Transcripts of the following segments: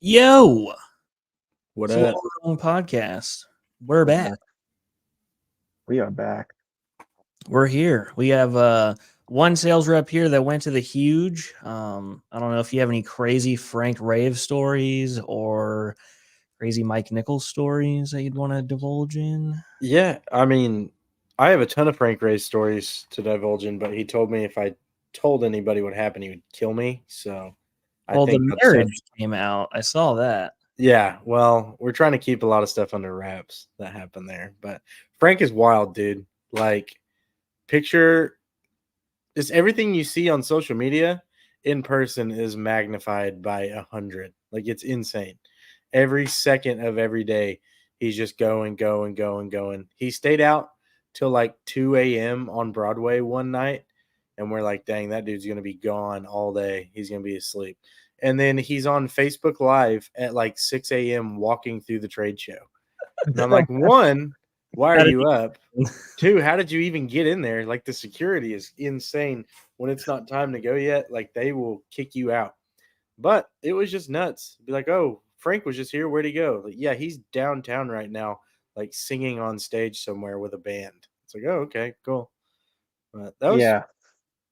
Yo, What Small up? Rung Podcast. We're We're back. back. We are back. We're here. We have one sales rep here that went to the huge. I don't know if you have any crazy Frank Rave stories or crazy Mike Nichols stories that you'd want to divulge in. Yeah, I have a ton of Frank Ray stories to divulge in, but he told me if I told anybody what happened, he would kill me. So I Well, the think that's marriage came out. I saw that. yeah. Well, we're trying to keep a lot of stuff under wraps that happened there, but Frank is wild, dude. Like, picture just everything you see on social media in person is magnified by 100. Like, it's insane. Every second of every day, he's just going, going, going, going. He stayed out till like 2 a.m. on Broadway one night, and we're like, dang, that dude's gonna be gone all day. He's gonna be asleep. And then he's on Facebook Live at like 6 a.m. walking through the trade show. And I'm like, one, why are How did you up? you- Two, how did you even get in there? Like, the security is insane. When it's not time to go yet, like, they will kick you out. But it was just nuts. Be like, oh, Frank was just here. Where'd he go? Like, yeah, he's downtown right now, like singing on stage somewhere with a band. It's like, oh, okay, cool. But that was Yeah.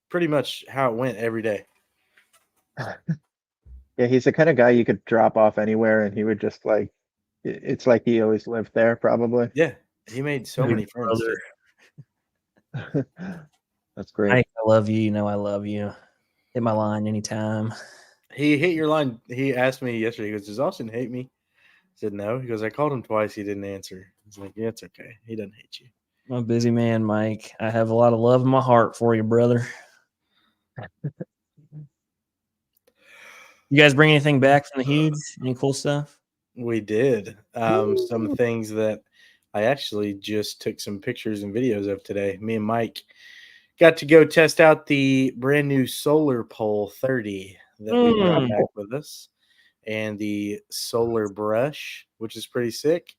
pretty much how it went every day. Yeah, he's the kind of guy you could drop off anywhere and he would just it's like he always lived there, probably. Yeah, he made so Big many friends. brother. Too. That's great. Mike, I love you. You know I love you. Hit my line anytime. He hit your line. He asked me yesterday. He goes, "Does Austin hate me?" I said, "No." He goes, "I called him twice. He didn't answer." I was like, "Yeah, it's okay. He doesn't hate you." I'm a busy man, Mike. I have a lot of love in my heart for you, brother. You guys bring anything back from the huge? Any cool stuff? We did some things that I actually just took some pictures and videos of today. Me and Mike got to go test out the brand new Solar Pole 30 that we brought back with us, and the Solar Brush, which is pretty sick.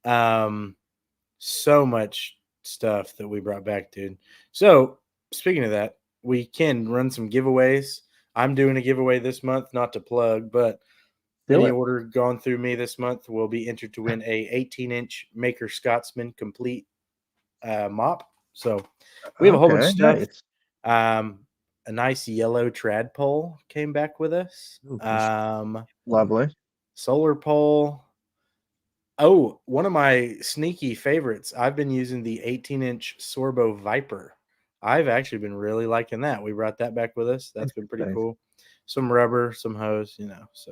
So much stuff that we brought back, dude. So speaking of that, we can run some giveaways. I'm doing a giveaway this month, not to plug, but Do any it. order gone through me this month will be entered to win a 18-inch Maker Scotsman complete mop. So we have a whole bunch of Okay, stuff. nice. A nice yellow trad pole came back with us. Ooh, appreciate Lovely. Solar pole. Oh, one of my sneaky favorites. I've been using the 18-inch Sorbo Viper. I've actually been really liking that. We brought that back with us. That's been pretty Interesting. cool. Some rubber, some hose, so.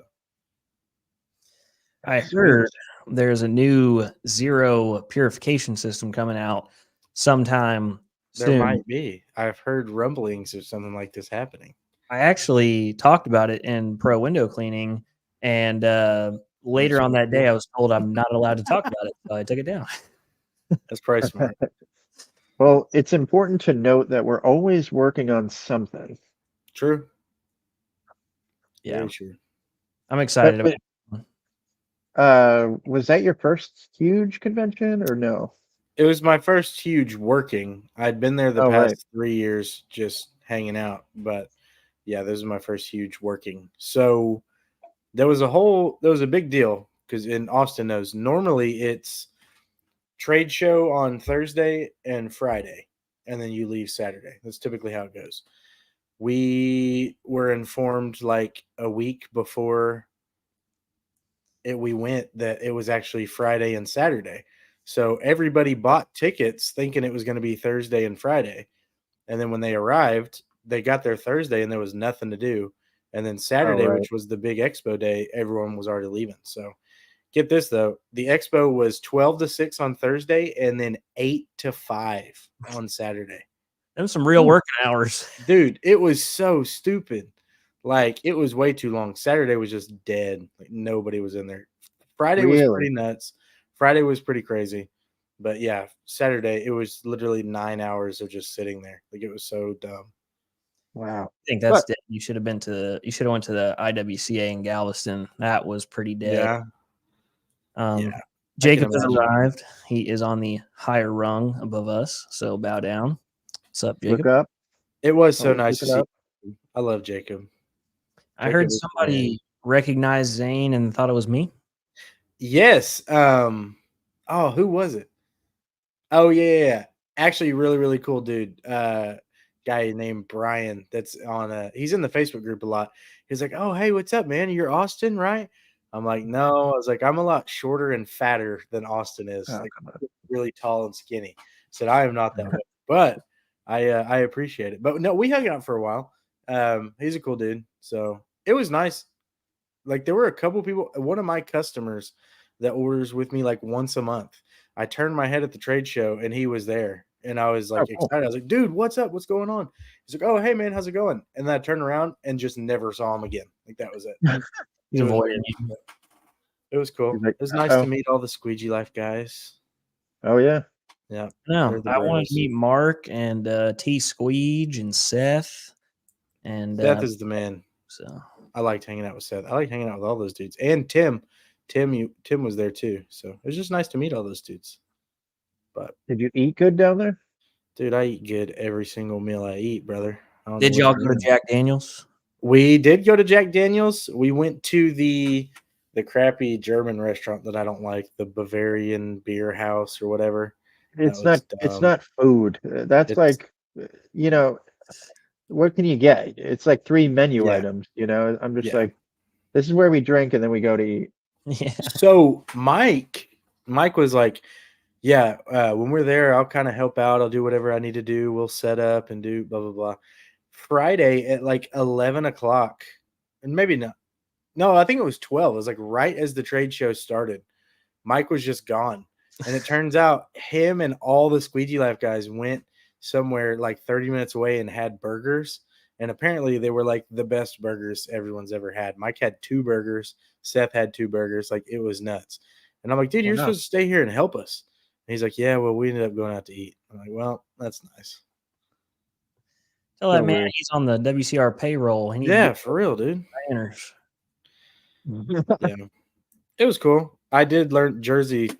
I Sweet. heard there's a new zero purification system coming out sometime There soon. might be. I've heard rumblings of something like this happening. I actually talked about it in pro window cleaning, and later on that day, I was told I'm not allowed to talk about it, so I took it down. That's probably smart. Well, it's important to note that we're always working on something. True. Yeah, Very true. I'm excited about it. Was that your first huge convention or no? It was my first huge working. I'd been there the Oh, past right. 3 years just hanging out, but yeah, this is my first huge working. So there was a big deal because in Austin knows normally it's trade show on Thursday and Friday, and then you leave Saturday. That's typically how it goes. We were informed like a week before we went that it was actually Friday and Saturday. So everybody bought tickets thinking it was going to be Thursday and Friday. And then when they arrived, they got there Thursday and there was nothing to do. And then Oh, Saturday, right. which was the big expo day, everyone was already leaving. So get this though, the expo was 12 to 6 on Thursday and then 8 to 5 on Saturday. Them some real working hours. Dude, it was so stupid. Like, it was way too long. Saturday was just dead. Like, nobody was in there. Friday was Really? pretty nuts. Friday was pretty crazy. But yeah, Saturday, it was literally 9 hours of just sitting there. Like, it was so dumb. Wow. I think that's But dead. You should have went to the IWCA in Galveston. That was pretty dead. yeah, Um, I Jacob can has imagine. arrived. He is on the higher rung above us, so bow down. What's up, Jacob? Look up. It was so Always nice look to it see up. you. I love Jacob. I heard Jacob is the man. recognized Zane and thought it was me? Yes. Oh, who was it? Oh yeah. Actually, really, really cool dude. Guy named Brian. That's on. He's in the Facebook group a lot. He's like, "Oh, hey, what's up, man? You're Austin, right?" I'm like, "No." I was like, "I'm a lot shorter and fatter than Austin is. Oh, Like, come on. really tall and skinny." I said, "I am not that way, but I appreciate it." But no, we hung out for a while. He's a cool dude, so it was nice. Like there were a couple people, one of my customers that orders with me like once a month. I turned my head at the trade show and he was there. And I was Oh, like cool. excited. I was like, dude, what's up? What's going on? He's like, oh, hey man, how's it going? And then I turned around and just never saw him again. Like that was it. He's It was avoiding weird. you. But it was cool. He's like, It was nice to oh, meet all the Squeegee Life guys. oh yeah. Yeah. No, They're the I wanted to bros. meet Mark and T Squeege and Seth. And Seth is the man. so I liked hanging out with Seth. I like hanging out with all those dudes. And Tim. Tim was there too. So it was just nice to meet all those dudes. But Did you eat good down there? dude, I eat good every single meal I eat, brother. I don't know did what y'all you go to mean. Jack Daniels? We did go to Jack Daniels. We went to the crappy German restaurant that I don't like, the Bavarian Beer House or whatever. That It's was not. dumb. It's not food. That's It's like, you know, what can you get? It's like 3 menu yeah, items. You know, I'm just yeah. like, this is where we drink and then we go to eat. Yeah. So Mike was like, yeah, when we're there, I'll kind of help out. I'll do whatever I need to do. We'll set up and do blah blah blah. Friday at like 11 o'clock, and maybe not. No, I think it was 12. It was like right as the trade show started. Mike was just gone. And it turns out him and all the Squeegee Life guys went somewhere like 30 minutes away and had burgers. And apparently they were like the best burgers everyone's ever had. Mike had 2 burgers. Seth had 2 burgers. Like it was nuts. And I'm like, dude, Oh you're no. supposed to stay here and help us. And he's like, yeah, well, we ended up going out to eat. I'm like, well, that's nice. Tell that So man weird. he's on the WCR payroll. He needs to Yeah, get for real, dude. banners. Yeah. It was cool. I did learn Jersey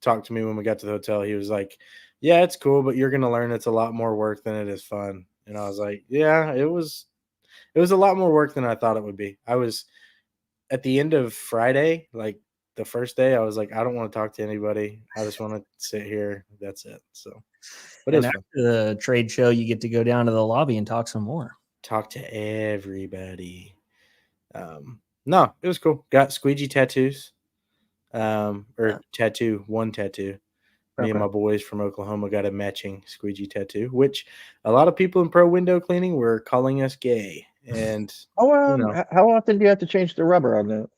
talked to me when we got to the hotel. He was like, yeah, it's cool, but you're gonna learn it's a lot more work than it is fun. And I was like, yeah, it was a lot more work than I thought it would be. I was at the end of Friday, like the first day, I was like, I don't want to talk to anybody. I just want to sit here. That's it. So but it And was after fun. the trade show, you get to go down to the lobby and talk some more. Talk to everybody. No, it was cool. Got squeegee tattoos. Or tattoo, one tattoo. Me and Okay. my boys from Oklahoma got a matching squeegee tattoo, which a lot of people in pro window cleaning were calling us gay. And Oh, you know, how often do you have to change the rubber on that?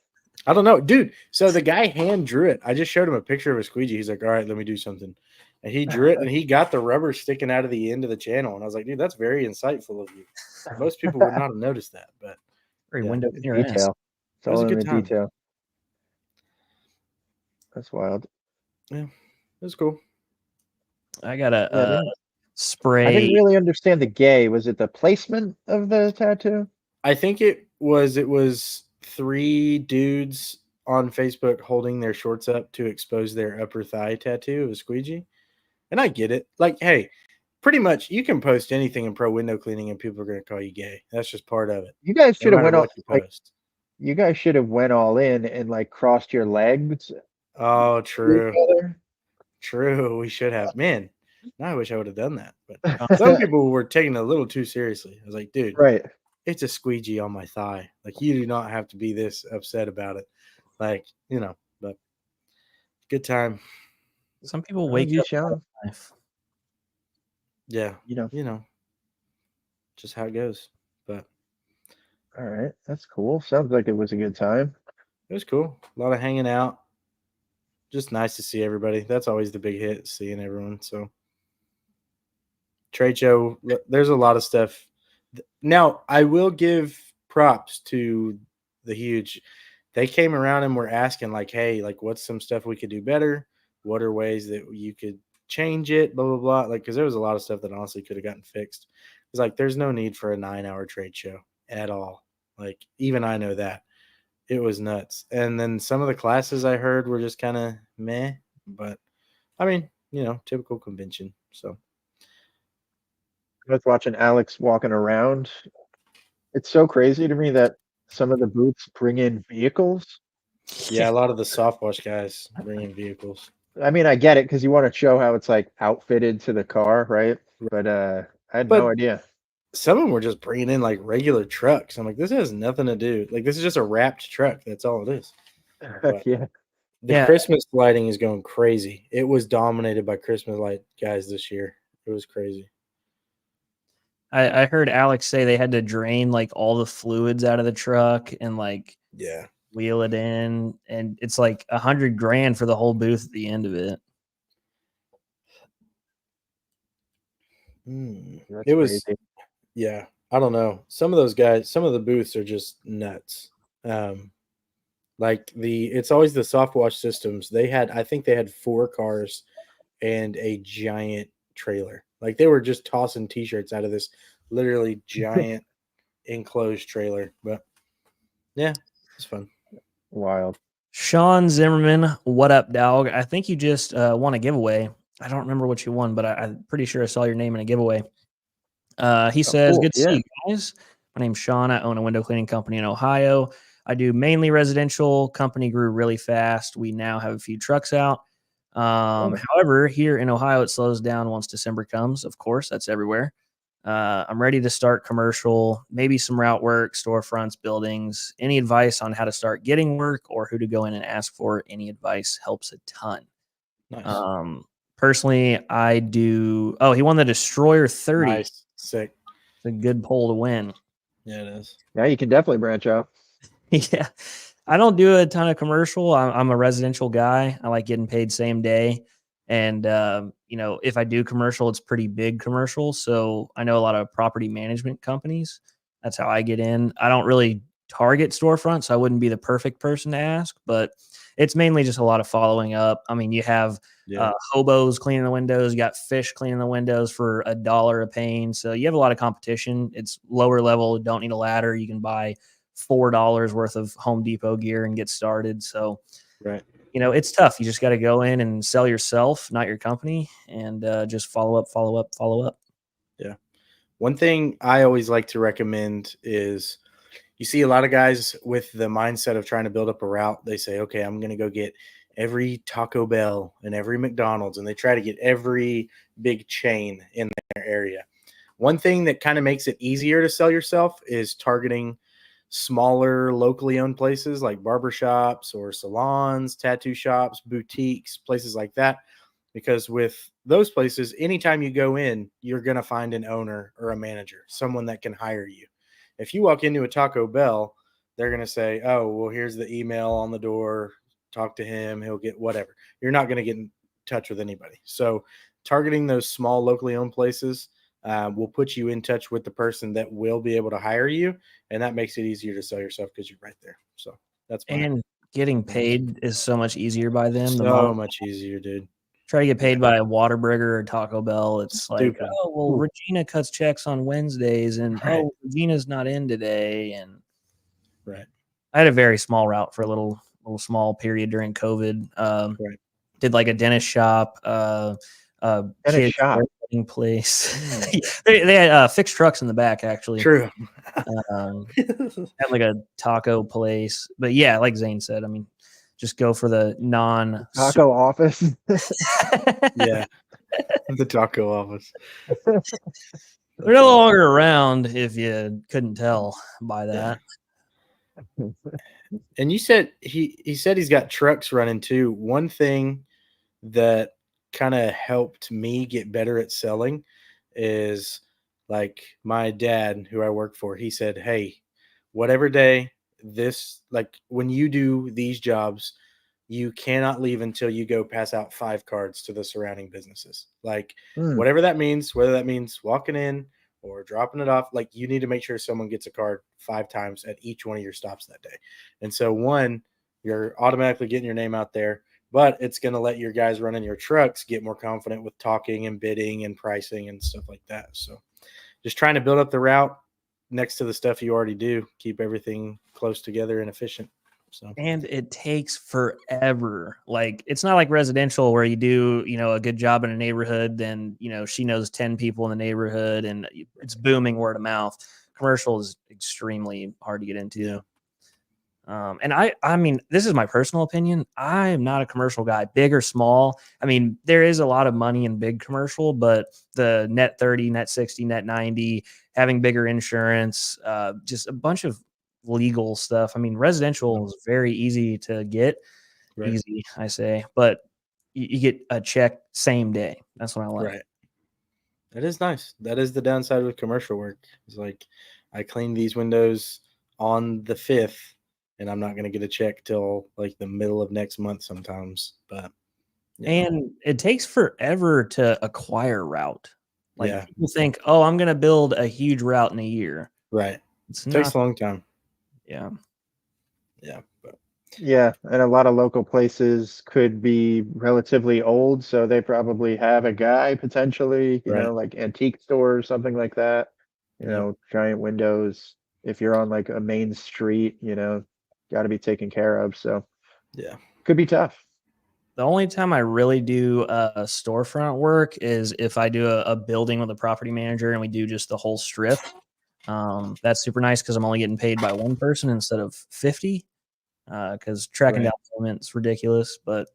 I don't know, dude. So the guy hand drew it. I just showed him a picture of a squeegee. He's like, "All right, let me do something," and he drew it, and he got the rubber sticking out of the end of the channel. And I was like, "Dude, that's very insightful of you. Most people would not have noticed that." But Very yeah, window cleaner ass. Detail. It's it was all a in good the time. detail. That's wild. Yeah, it was cool. I got a Yeah, I didn't spray. really understand the gay. Was it the placement of the tattoo? I think it was 3 dudes on Facebook holding their shorts up to expose their upper thigh tattoo of a squeegee. And I get it. Like, hey, pretty much you can post anything in pro window cleaning and people are gonna call you gay. That's just part of it. You guys No should have matter went all what you like post. you guys should have went all in and like crossed your legs Oh, to each true. other. True. We should have. Man, now I wish I would have done that. But Oh, some people were taking it a little too seriously. I was like, dude, Right. it's a squeegee on my thigh. Like you do not have to be this upset about it. Like, but good time. some people Oh, wake you up shall. in life. Yeah. You know. Just how it goes. But All right. That's cool. Sounds like it was a good time. it was cool. A lot of hanging out. Just nice to see everybody. That's always the big hit, seeing everyone. So trade show, there's a lot of stuff. Now, I will give props to the huge. They came around and were asking, like, hey, like, what's some stuff we could do better? What are ways that you could change it? Blah, blah, blah. Like, because there was a lot of stuff that honestly could have gotten fixed. It's like, there's no need for a 9-hour trade show at all. Like, even I know that. It was nuts. And then some of the classes I heard were just kind of meh. But, I mean, typical convention. So, I was watching Alex walking around. It's so crazy to me that some of the booths bring in vehicles. Yeah, a lot of the soft wash guys bring in vehicles. I mean, I get it because you want to show how it's like outfitted to the car, right? But I had no But idea. some of them were just bringing in like regular trucks. I'm like, this has nothing to do. Like, this is just a wrapped truck. That's all it is. But Yeah. the Yeah. Christmas lighting is going crazy. It was dominated by Christmas light guys this year. It was crazy. I heard Alex say they had to drain like all the fluids out of the truck and like Yeah. wheel it in, and it's like $100,000 for the whole booth at the end of it. That's It was, crazy. yeah. I don't know. Some of those guys, some of the booths are just nuts. Like it's always the soft wash systems. I think they had 4 cars and a giant trailer. Like they were just tossing t-shirts out of this literally giant enclosed trailer. But yeah, it's fun. Wild. Sean Zimmerman, what up, dog? I think you just won a giveaway. I don't remember what you won, but I'm pretty sure I saw your name in a giveaway. He says, cool. good to Yeah. see you guys. My name's Sean. I own a window cleaning company in Ohio. I do mainly residential. Company grew really fast. We now have a few trucks out. However, here in Ohio, it slows down once December comes. Of course, that's everywhere. I'm ready to start commercial, maybe some route work, storefronts, buildings. Any advice on how to start getting work or who to go in and ask for any advice helps a ton. Nice. Personally, I do. Oh, he won the Destroyer 30. Nice. Sick. It's a good poll to win. Yeah, it is. Now you can definitely branch out. Yeah. I don't do a ton of commercial. I'm a residential guy. I like getting paid same day. And, if I do commercial, it's pretty big commercial. So I know a lot of property management companies. That's how I get in. I don't really target storefronts. So I wouldn't be the perfect person to ask, but it's mainly just a lot of following up. I mean, you have hobos cleaning the windows. You got fish cleaning the windows for $1 a pane. So you have a lot of competition. It's lower level. Don't need a ladder. You can buy $4 worth of Home Depot gear and get started. So, right. It's tough. You just got to go in and sell yourself, not your company, and just follow up. Yeah. One thing I always like to recommend is you see a lot of guys with the mindset of trying to build up a route. They say, okay, I'm going to go get every Taco Bell and every McDonald's, and they try to get every big chain in their area. One thing that kind of makes it easier to sell yourself is targeting smaller locally owned places like barbershops or salons, tattoo shops, boutiques, places like that. Because with those places, anytime you go in, you're going to find an owner or a manager, someone that can hire you. If you walk into a Taco Bell, they're going to say, oh, well, here's the email on the door. Talk to him. He'll get whatever. You're not going to get in touch with anybody. So targeting those small locally owned places will put you in touch with the person that will be able to hire you. And that makes it easier to sell yourself because you're right there. So that's And getting paid is so much easier by them. so much easier, dude. Try to get paid by a Whataburger or Taco Bell. It's Stupid. like, oh, well, Regina cuts checks on Wednesdays, and oh, Regina's not in today. And right. I had a very small route for a little small period during COVID. Did like a dentist shop, Dentist shop place. they had fixed trucks in the back, actually. True. Had like a taco place, but yeah, like Zane said, I mean, just go for the taco office. Yeah, the taco office. They're no longer around, if you couldn't tell by that. Yeah. And you said he said he's got trucks running too. One thing that kind of helped me get better at selling is like my dad, who I work for, he said, hey, whatever day when you do these jobs, you cannot leave until you go pass out 5 cards to the surrounding businesses. Like whatever that means, whether that means walking in or dropping it off, like you need to make sure someone gets a card 5 times at each one of your stops that day. And so you're automatically getting your name out there, but it's going to let your guys running your trucks get more confident with talking and bidding and pricing and stuff like that. So just trying to build up the route next to the stuff you already do, keep everything close together and efficient. So. And it takes forever. Like it's not like residential where you do, a good job in a neighborhood, then, she knows 10 people in the neighborhood and it's booming word of mouth. Commercial is extremely hard to get into. And I mean, this is my personal opinion. I am not a commercial guy, big or small. I mean, there is a lot of money in big commercial, but the net 30, net 60, net 90, having bigger insurance, just a bunch of legal stuff. I mean, residential is very easy to get, Right. easy, I say, but you get a check same day. That's what I like. Right. That is nice. That is the downside with commercial work. It's like I clean these windows on the 5th, and I'm not going to get a check till like the middle of next month sometimes. But yeah. And it takes forever to acquire route. Like Yeah. people think, oh, I'm going to build a huge route in a year. Right. It's It takes not. a long time. Yeah. Yeah. But Yeah, and a lot of local places could be relatively old, so they probably have a guy potentially, right. like antique stores, something like that. Yep. Giant windows. If you're on like a main street, got to be taken care of. So Yeah. could be tough. The only time I really do storefront work is if I do a building with a property manager and we do just the whole strip. That's super nice because I'm only getting paid by one person instead of 50. Because tracking Right. down payments ridiculous. But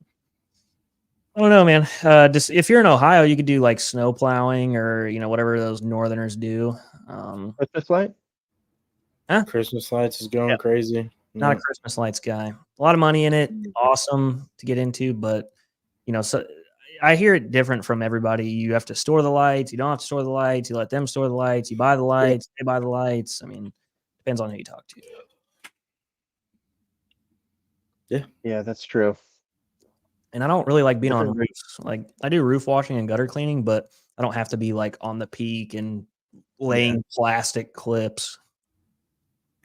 I don't know, man. Just if you're in Ohio, you could do like snow plowing or whatever those northerners do. Christmas light? Christmas lights is going Yeah. crazy. Not a Yeah. Christmas lights guy. A lot of money in it. Awesome to get into, but so I hear it different from everybody. You have to store the lights. You don't have to store the lights. You let them store the lights. You buy the lights. They buy the lights. I mean, depends on who you talk to. Yeah, that's true. And I don't really like being on Different- roofs. Like I do roof washing and gutter cleaning, but I don't have to be like on the peak and laying plastic clips.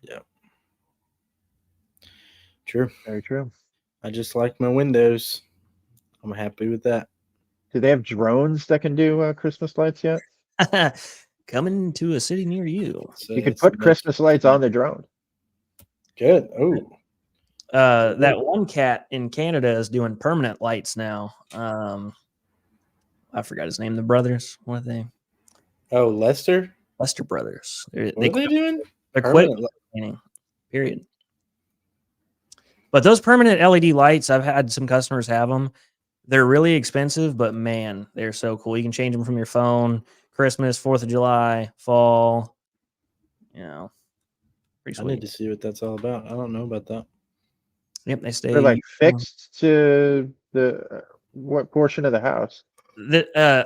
Yeah. True. Very true. I just like my windows. I'm happy with that. Do they have drones that can do Christmas lights yet? Coming to a city near you. So You could it's put the best. Christmas lights on the drone. Good. Oh, That one cat in Canada is doing permanent lights now. I forgot his name. The brothers. What are they? oh, Lester. Lester Brothers. What are they doing? They're quit Permanent painting. Period. But those permanent LED lights, I've had some customers have them. They're really expensive, but man, they're so cool. You can change them from your phone. Christmas, 4th of July, fall. Pretty I sweet. need to see what that's all about. I don't know about that. Yep, they stay. They're like fixed to the what portion of the house?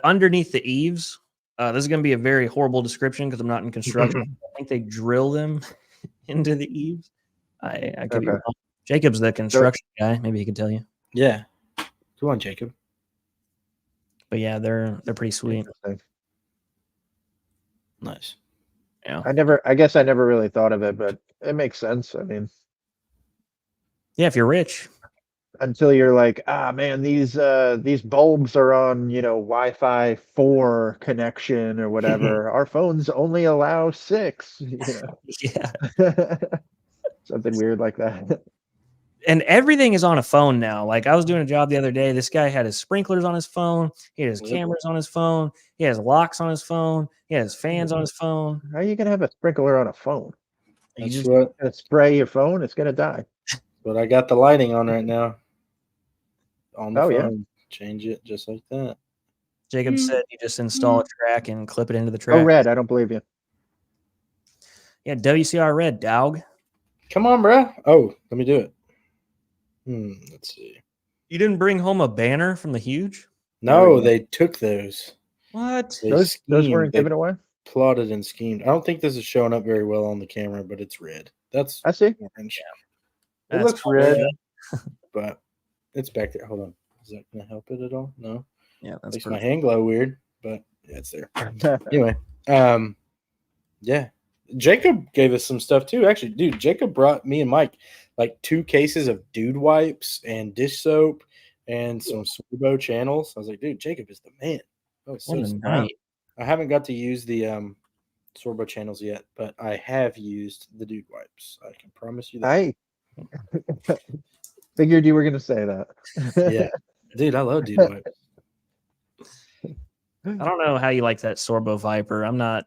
Underneath the eaves. This is going to be a very horrible description because I'm not in construction. I think they drill them into the eaves. I could be wrong. Jacob's the construction guy. Maybe he can tell you. Yeah. Come on, Jacob. But yeah, they're pretty sweet. Nice. Yeah. I guess I never really thought of it, but it makes sense. I mean, yeah, if you're rich. Until you're like, man, these bulbs are on, Wi-Fi 4 connection or whatever. Our phones only allow 6, Yeah. Something weird like that. And everything is on a phone now. Like I was doing a job the other day. This guy had his sprinklers on his phone. He had his cameras on his phone. He has locks on his phone. He has fans on his phone. How are you gonna have a sprinkler on a phone? That's just what gonna spray your phone, it's gonna die. But I got the lighting on right now. On the phone. Yeah. Change it just like that. Jacob said you just install a track and clip it into the track. Oh, red. I don't believe you. Yeah, WCR red, dog. Come on, bro. Oh, let me do it. Let's see. You didn't bring home a banner from the Huge? No, they took those. What? Those weren't given away? Plotted and schemed. I don't think this is showing up very well on the camera, but it's red. I see. Orange. Yeah. It looks red, but it's back there. Hold on. Is that going to help it at all? No. Yeah, that's makes my hand glow weird, but yeah, it's there. Anyway, yeah. Jacob gave us some stuff too. Actually, dude, Jacob brought me and Mike like 2 cases of dude wipes and dish soap and some Sorbo channels. I was like, dude, Jacob is the man. Oh, so night. I haven't got to use the Sorbo channels yet, but I have used the dude wipes. I can promise you that. I figured you were going to say that. Yeah. Dude, I love dude wipes. I don't know how you like that Sorbo Viper. I'm not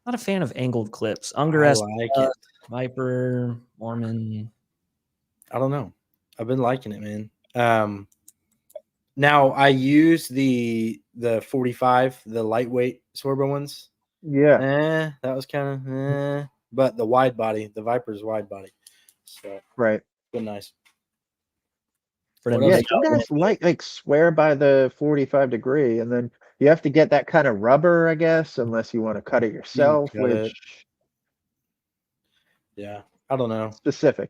a fan of angled clips. I Ungerest, like it. Viper, Mormon. I don't know. I've been liking it, man. Now I use the 45, the lightweight Sorbo ones. Yeah, That was kind of but the wide body, the Viper's wide body. So right. been nice. For What them Yeah, else? big some out guys like swear by the 45 degree, and then you have to get that kind of rubber, I guess, unless you want to cut it You can yourself, cut it. which Yeah. I don't know. specific.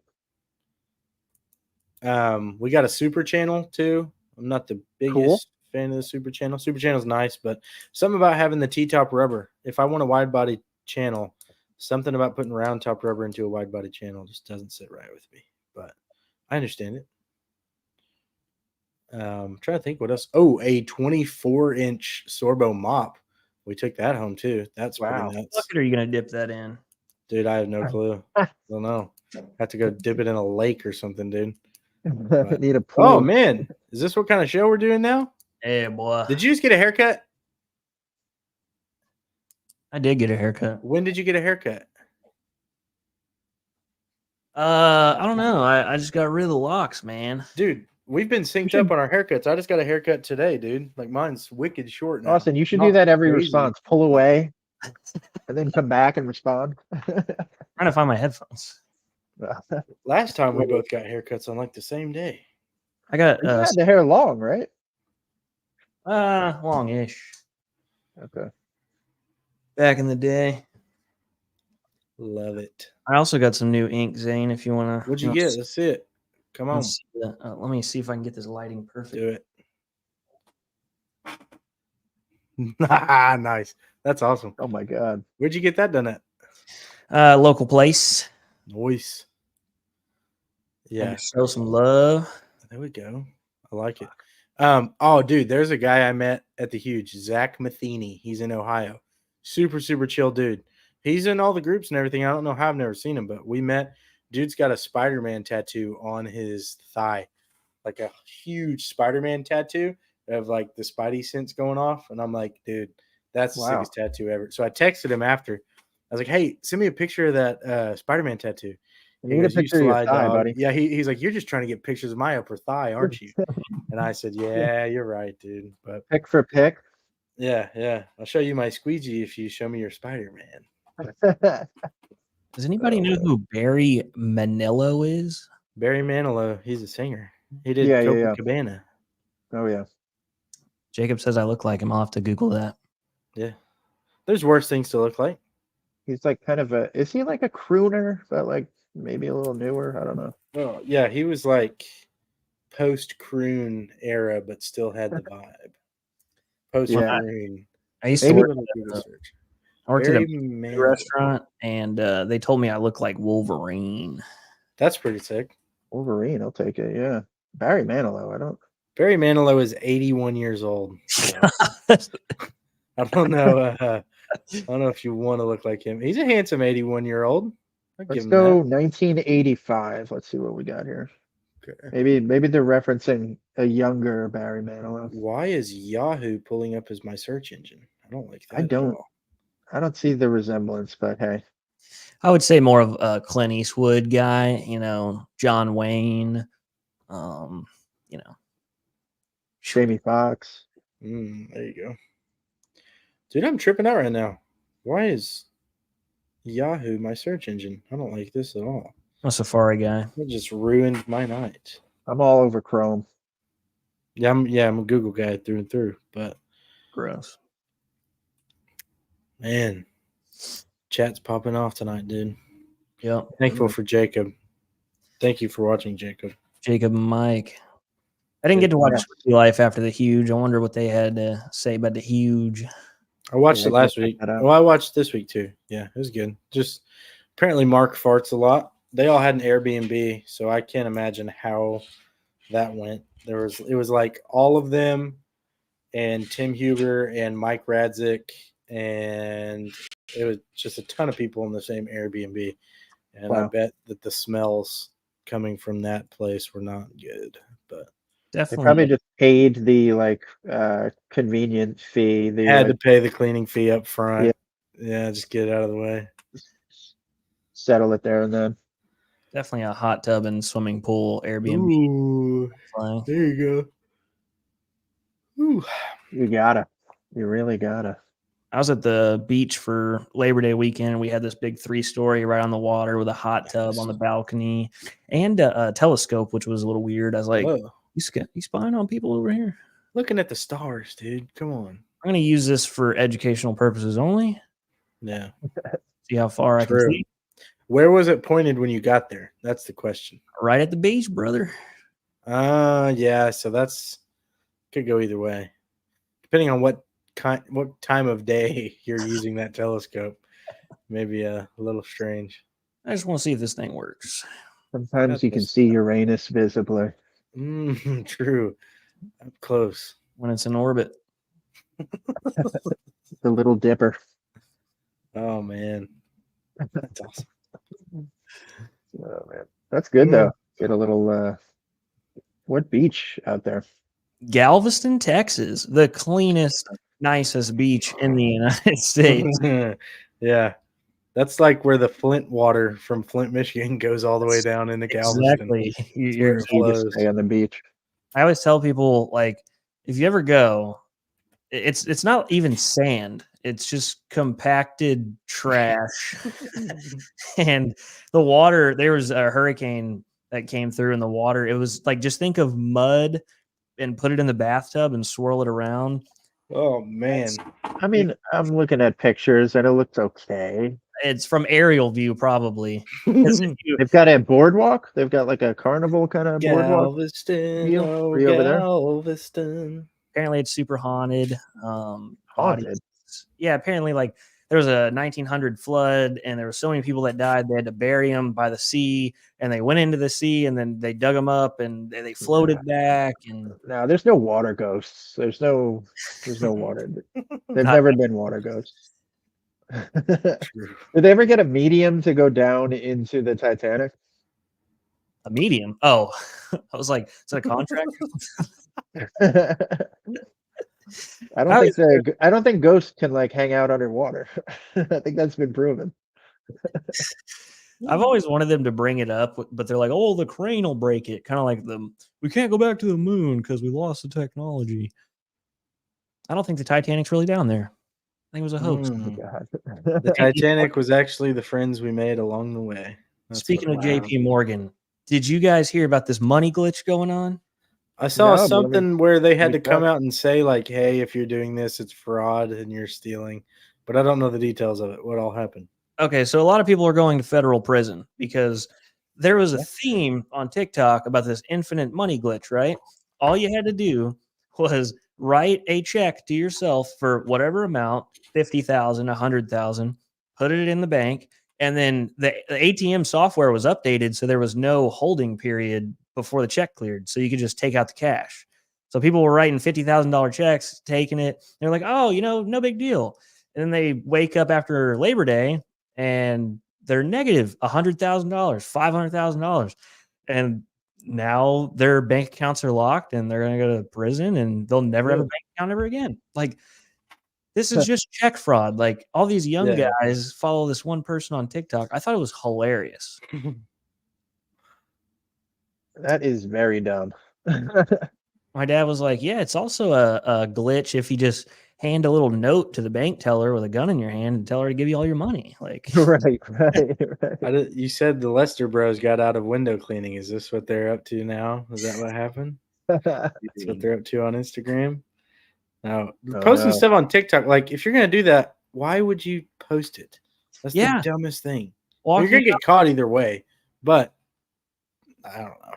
We got a super channel too. I'm not the Cool. biggest fan of the super channel. Super channel's nice, but something about having the T-top rubber. If I want a wide body channel, something about putting round top rubber into a wide body channel just doesn't sit right with me. But I understand it. Trying to think what else. Oh, a 24-inch Sorbo mop. We took that home too. That's pretty Wow. nuts. bucket are you gonna dip that in? Dude, I have no clue. Don't know. Have to go dip it in a lake or something, dude. But, Need a oh pool. man, is this what kind of show we're doing now? Hey boy. Did you just get a haircut? I did get a haircut. When did you get a haircut? I don't know. I just got rid of the locks, man. Dude, we've been synced should- up on our haircuts. I just got a haircut today, dude. Like mine's wicked short now. Austin, you should do Not that every crazy. response. Pull away and then come back and respond. Trying to find my headphones. Last time we both got haircuts on like the same day. I got You had the hair long, right? longish Okay. back in the day. Love it. I also got some new ink, Zane. If you want to, What'd you get? Let's see it. Come on, let me see if I can get this lighting perfect. do it. Nice. That's awesome. Oh my God. Where'd you get that done at? Local place. Nice. Yeah, Show some love. there we go. I like it. Oh, dude, there's a guy I met at the Huge, Zach Matheny. He's in Ohio. Super, super chill dude. He's in all the groups and everything. I don't know how I've never seen him, but we met. Dude's got a Spider-Man tattoo on his thigh, like a huge Spider-Man tattoo of like the Spidey sense going off. And I'm like, dude, that's the Wow. sickest tattoo ever. So I texted him after. I was like, hey, send me a picture of that Spider-Man tattoo. You He need a goes, "You picture of your sly thigh, dog." buddy. Yeah, he's like, you're just trying to get pictures of my upper thigh, aren't you? And I said, yeah, you're right, dude. But Pick for pick. yeah. I'll show you my squeegee if you show me your Spider-Man. Does anybody know who Barry Manilow is? Barry Manilow, he's a singer. He did Yeah. Copacabana. Oh yeah. Jacob says I look like him. I'll have to Google that. Yeah. There's worse things to look like. He's like kind of is he like a crooner, but like maybe a little newer? I don't know. Oh, yeah, he was like post-croon era, but still had the vibe. Post-croon. I used Maybe- to work Little Google search. I worked at Barry a Manilow. restaurant, and they told me I look like Wolverine. That's pretty sick. Wolverine, I'll take it. Yeah. Barry Manilow. I don't. Barry Manilow is 81 years old. So I don't know. I don't know if you want to look like him. He's a handsome 81-year-old. Let's go 1985. Let's see what we got here. Okay. Maybe they're referencing a younger Barry Manilow. Why is Yahoo pulling up as my search engine? I don't like that. I at don't. all. I don't see the resemblance, but hey. I would say more of a Clint Eastwood guy, John Wayne, Jamie Foxx. There you go. Dude, I'm tripping out right now. Why is Yahoo my search engine? I don't like this at all. I'm a Safari guy. It just ruined my night. I'm all over Chrome. Yeah, I'm a Google guy through and through. But Gross. man, chat's popping off tonight, dude. Yep. Thankful for Jacob. Thank you for watching, Jacob. Jacob and Mike. I didn't get to watch Squeaky Life after the Huge. I wonder what they had to say about the Huge. I watched it last check week. that out. Well, I watched this week too. Yeah, it was good. Just apparently Mark farts a lot. They all had an Airbnb, so I can't imagine how that went. It was like all of them and Tim Huber and Mike Radzik, and it was just a ton of people in the same Airbnb. And I Wow. bet that the smells coming from that place were not good. But They Definitely. probably just paid the convenience fee. The had to like, pay the cleaning fee up front. Yeah. Yeah, just get it out of the way. settle it there and then. Definitely a hot tub and swimming pool Airbnb. Ooh, Flying. there you go. Ooh. You really gotta. I was at the beach for Labor Day weekend. And we had this big 3-story right on the water with a hot tub on the balcony and a telescope, which was a little weird. I was like, Whoa. you spying on people over here? Looking at the stars, dude. Come on. I'm going to use this for educational purposes only. Yeah. See how far I can True. see. Where was it pointed when you got there? That's the question. Right at the beach, brother. Yeah. So that's could go either way, depending on what time of day you're using that telescope. Maybe a little strange. I just want to see if this thing works. Sometimes you can see Uranus visibly. True. Up close. When it's in orbit. The Little Dipper. Oh man. That's awesome. Oh man, that's good though. Get a little. What beach out there? Galveston, Texas, the cleanest, nicest beach in the United States. Yeah. That's like where the Flint water from Flint, Michigan goes all the way down into Galveston. Exactly. You just stay on the beach. I always tell people, like, if you ever go, it's not even sand. It's just compacted trash. And the water, there was a hurricane that came through in the water. It was like, just think of mud and put it in the bathtub and swirl it around. Oh man. I mean, I'm looking at pictures and it looks okay. It's from aerial view, probably. They've got a boardwalk. They've got like a carnival kind of boardwalk. Galveston, Are you over there? Galveston. Apparently, it's super haunted. Haunted. Yeah, apparently, like there was a 1900 flood, and there were so many people that died. They had to bury them by the sea, and they went into the sea, and then they dug them up, and they floated back. And no, there's no water ghosts. There's no water. There've never been water ghosts. Did they ever get a medium to go down into the Titanic? A medium? Oh, I was like, is that a contract? I don't think ghosts can like hang out underwater. I think that's been proven. I've always wanted them to bring it up, but they're like, "Oh, the crane will break it." Kind of like we can't go back to the moon because we lost the technology. I don't think the Titanic's really down there. I think it was a hoax. The Titanic was actually the friends we made along the way. Speaking of JP Morgan, did you guys hear about this money glitch going on? I saw something where they had to come out and say, like, hey, if you're doing this, it's fraud and you're stealing. But I don't know the details of it. What all happened? Okay, so a lot of people are going to federal prison because there was a theme on TikTok about this infinite money glitch, right? All you had to do was write a check to yourself for whatever amount, 50,000, 100,000, put it in the bank, and then the ATM software was updated, so there was no holding period before the check cleared, so you could just take out the cash. So people were writing $50,000 checks, taking it. They're like, oh, no big deal. And then they wake up after Labor Day, and they're negative $100,000, $500,000. And now their bank accounts are locked and they're going to go to prison and they'll never have a bank account ever again. Like, this is just check fraud. Like, all these young guys follow this one person on TikTok. I thought it was hilarious. That is very dumb. My dad was like, yeah, it's also a glitch if you just hand a little note to the bank teller with a gun in your hand and tell her to give you all your money. Like, right. You said the Lester Bros got out of window cleaning. Is this what they're up to now? Is that what happened? That's what they're up to on Instagram. Now, posting stuff on TikTok, like, if you're gonna do that, why would you post it? That's the dumbest thing. Well, you're gonna get caught either way, but I don't know.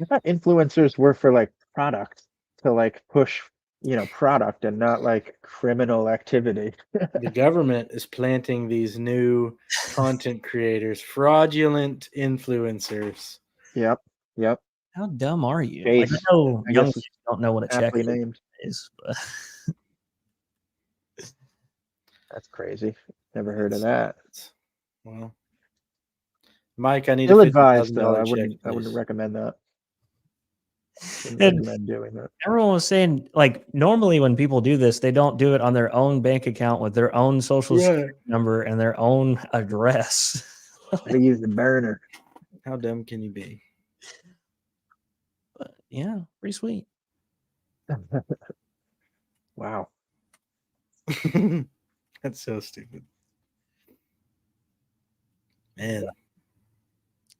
I thought influencers were for like product to like push, product and not like criminal activity. The government is planting these new content creators, fraudulent influencers. Yep. How dumb are you? Like, I know young people don't know what a check is, but that's crazy. Never heard of that. Well, Mike, I need Still a advised though. I check, wouldn't recommend that. Doing that. Everyone was saying, like, normally when people do this, they don't do it on their own bank account with their own social security number and their own address. They use the burner. How dumb can you be? But yeah, pretty sweet. Wow. That's so stupid. Man.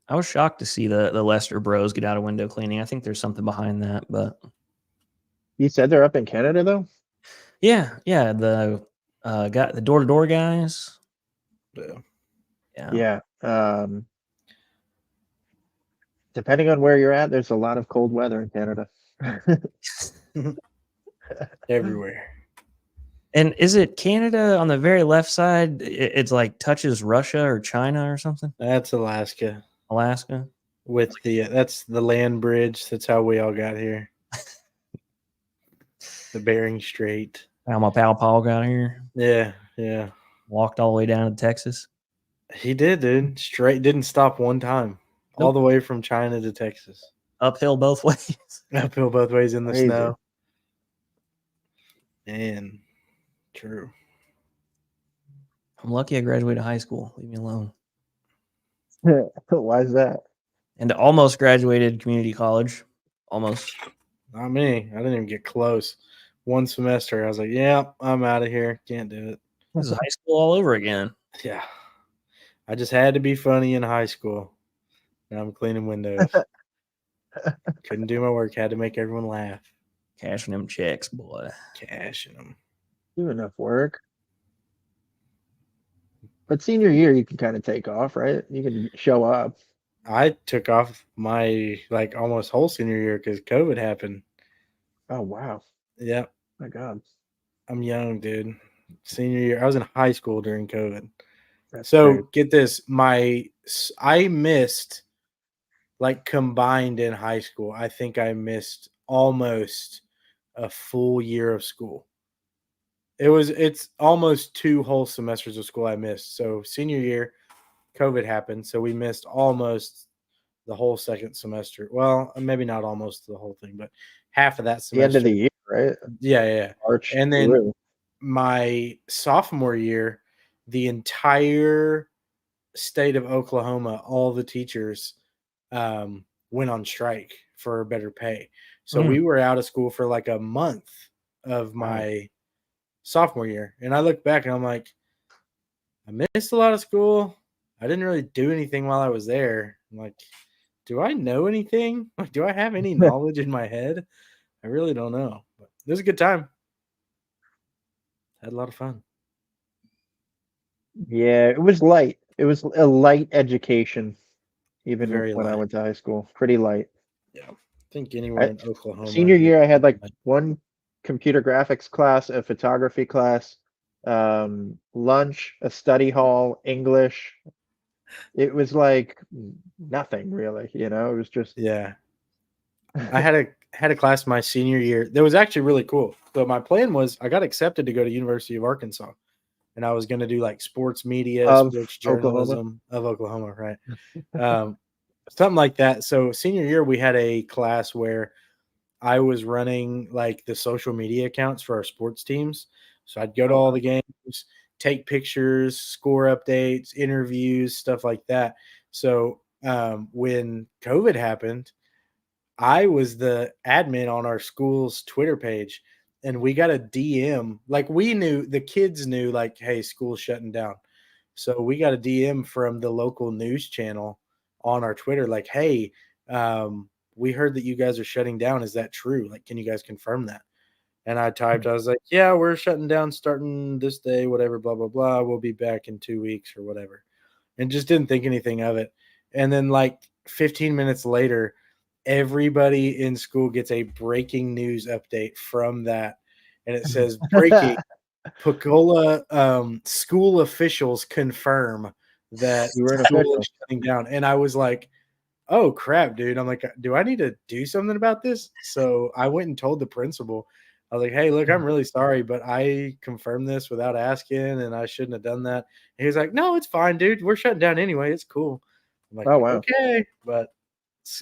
I was shocked to see the Lester Bros get out of window cleaning. I think there's something behind that, but You said they're up in Canada though? yeah, the got the door to door guys. Yeah. Yeah. Depending on where you're at, there's a lot of cold weather in Canada. Everywhere. And is it Canada on the very left side? It's like touches Russia or China or something. That's Alaska. Alaska. With the that's the land bridge. That's how we all got here. The Bering Strait. How my pal Paul got here. Yeah. Walked all the way down to Texas. He did, dude. Straight, didn't stop one time. Nope. All the way from China to Texas. Uphill both ways. Uphill both ways in the Crazy. snow. And true. I'm lucky I graduated high school. Leave me alone. Why is that? And almost graduated community college. Almost. Not me. I didn't even get close. One semester, I was like, yeah, I'm out of here. Can't do it. This is high school all over again. Yeah. I just had to be funny in high school. Now I'm cleaning windows. Couldn't do my work. Had to make everyone laugh. Cashing them checks, boy. Cashing them. Do enough work. But senior year, you can kind of take off, right? You can show up. I took off my almost whole senior year because COVID happened. Oh, wow. Yep. My God. I'm young, dude. Senior year. I was in high school during COVID. That's So great. get this. I missed combined in high school. I think I missed almost a full year of school. It's almost 2 whole semesters of school I missed. So senior year, COVID happened. So we missed almost the whole second semester. Well, maybe not almost the whole thing, but half of that semester. The end of the year, right? Yeah. March. And then through. my sophomore year, the entire state of Oklahoma, all the teachers went on strike for better pay. So we were out of school for a month of my sophomore year. And I look back and I'm like, I missed a lot of school. I didn't really do anything while I was there. I'm like, do I know anything? Do I have any knowledge in my head? I really don't know. But it was a good time. Had a lot of fun. Yeah, it was light. It was a light education, even Very when I light. went to high school. Pretty light. Yeah. I think anywhere in Oklahoma. Senior year, I had one computer graphics class, a photography class, lunch, a study hall, English. It was nothing really, It was just I had a class my senior year that was actually really cool. So my plan was I got accepted to go to University of Arkansas, and I was going to do sports media, sports journalism of Oklahoma, right? Something like that. So senior year, we had a class where I was running the social media accounts for our sports teams. So I'd go to all the games, take pictures, score updates, interviews, stuff like that. So when COVID happened, I was the admin on our school's Twitter page, and we got a DM. We knew, the kids knew, hey, school's shutting down. So we got a DM from the local news channel on our Twitter, hey, we heard that you guys are shutting down. Is that true? Can you guys confirm that? And I typed, I was like, yeah, we're shutting down starting this day, whatever, blah, blah, blah. We'll be back in 2 weeks or whatever. And just didn't think anything of it. And then 15 minutes later, everybody in school gets a breaking news update from that. And it says, breaking, Pecola school officials confirm that You were an school official. is shutting down. And I was like, oh, crap, dude. I'm like, do I need to do something about this? So I went and told the principal. I was like, hey, look, I'm really sorry, but I confirmed this without asking, and I shouldn't have done that. And he was like, no, it's fine, dude. We're shutting down anyway. It's cool. I'm like, Oh, wow. okay. But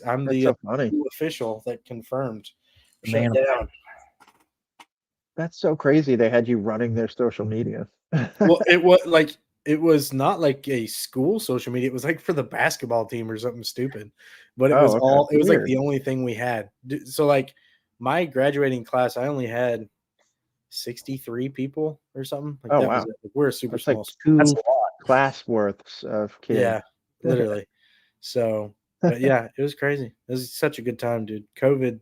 I'm That's the so funny. official that confirmed Man. shut down. That's so crazy. They had you running their social media. Well, it was it was not like a school social media. It was like for the basketball team or something stupid. But it was Oh, okay. it was like Weird. the only thing we had. So like my graduating class, I only had 63 people or something. Like Oh, that was wow. it. Like, we're a super That's like small school. That's a 2 lot. class worths of kids. Yeah, literally. So, but yeah, it was crazy. It was such a good time, dude. COVID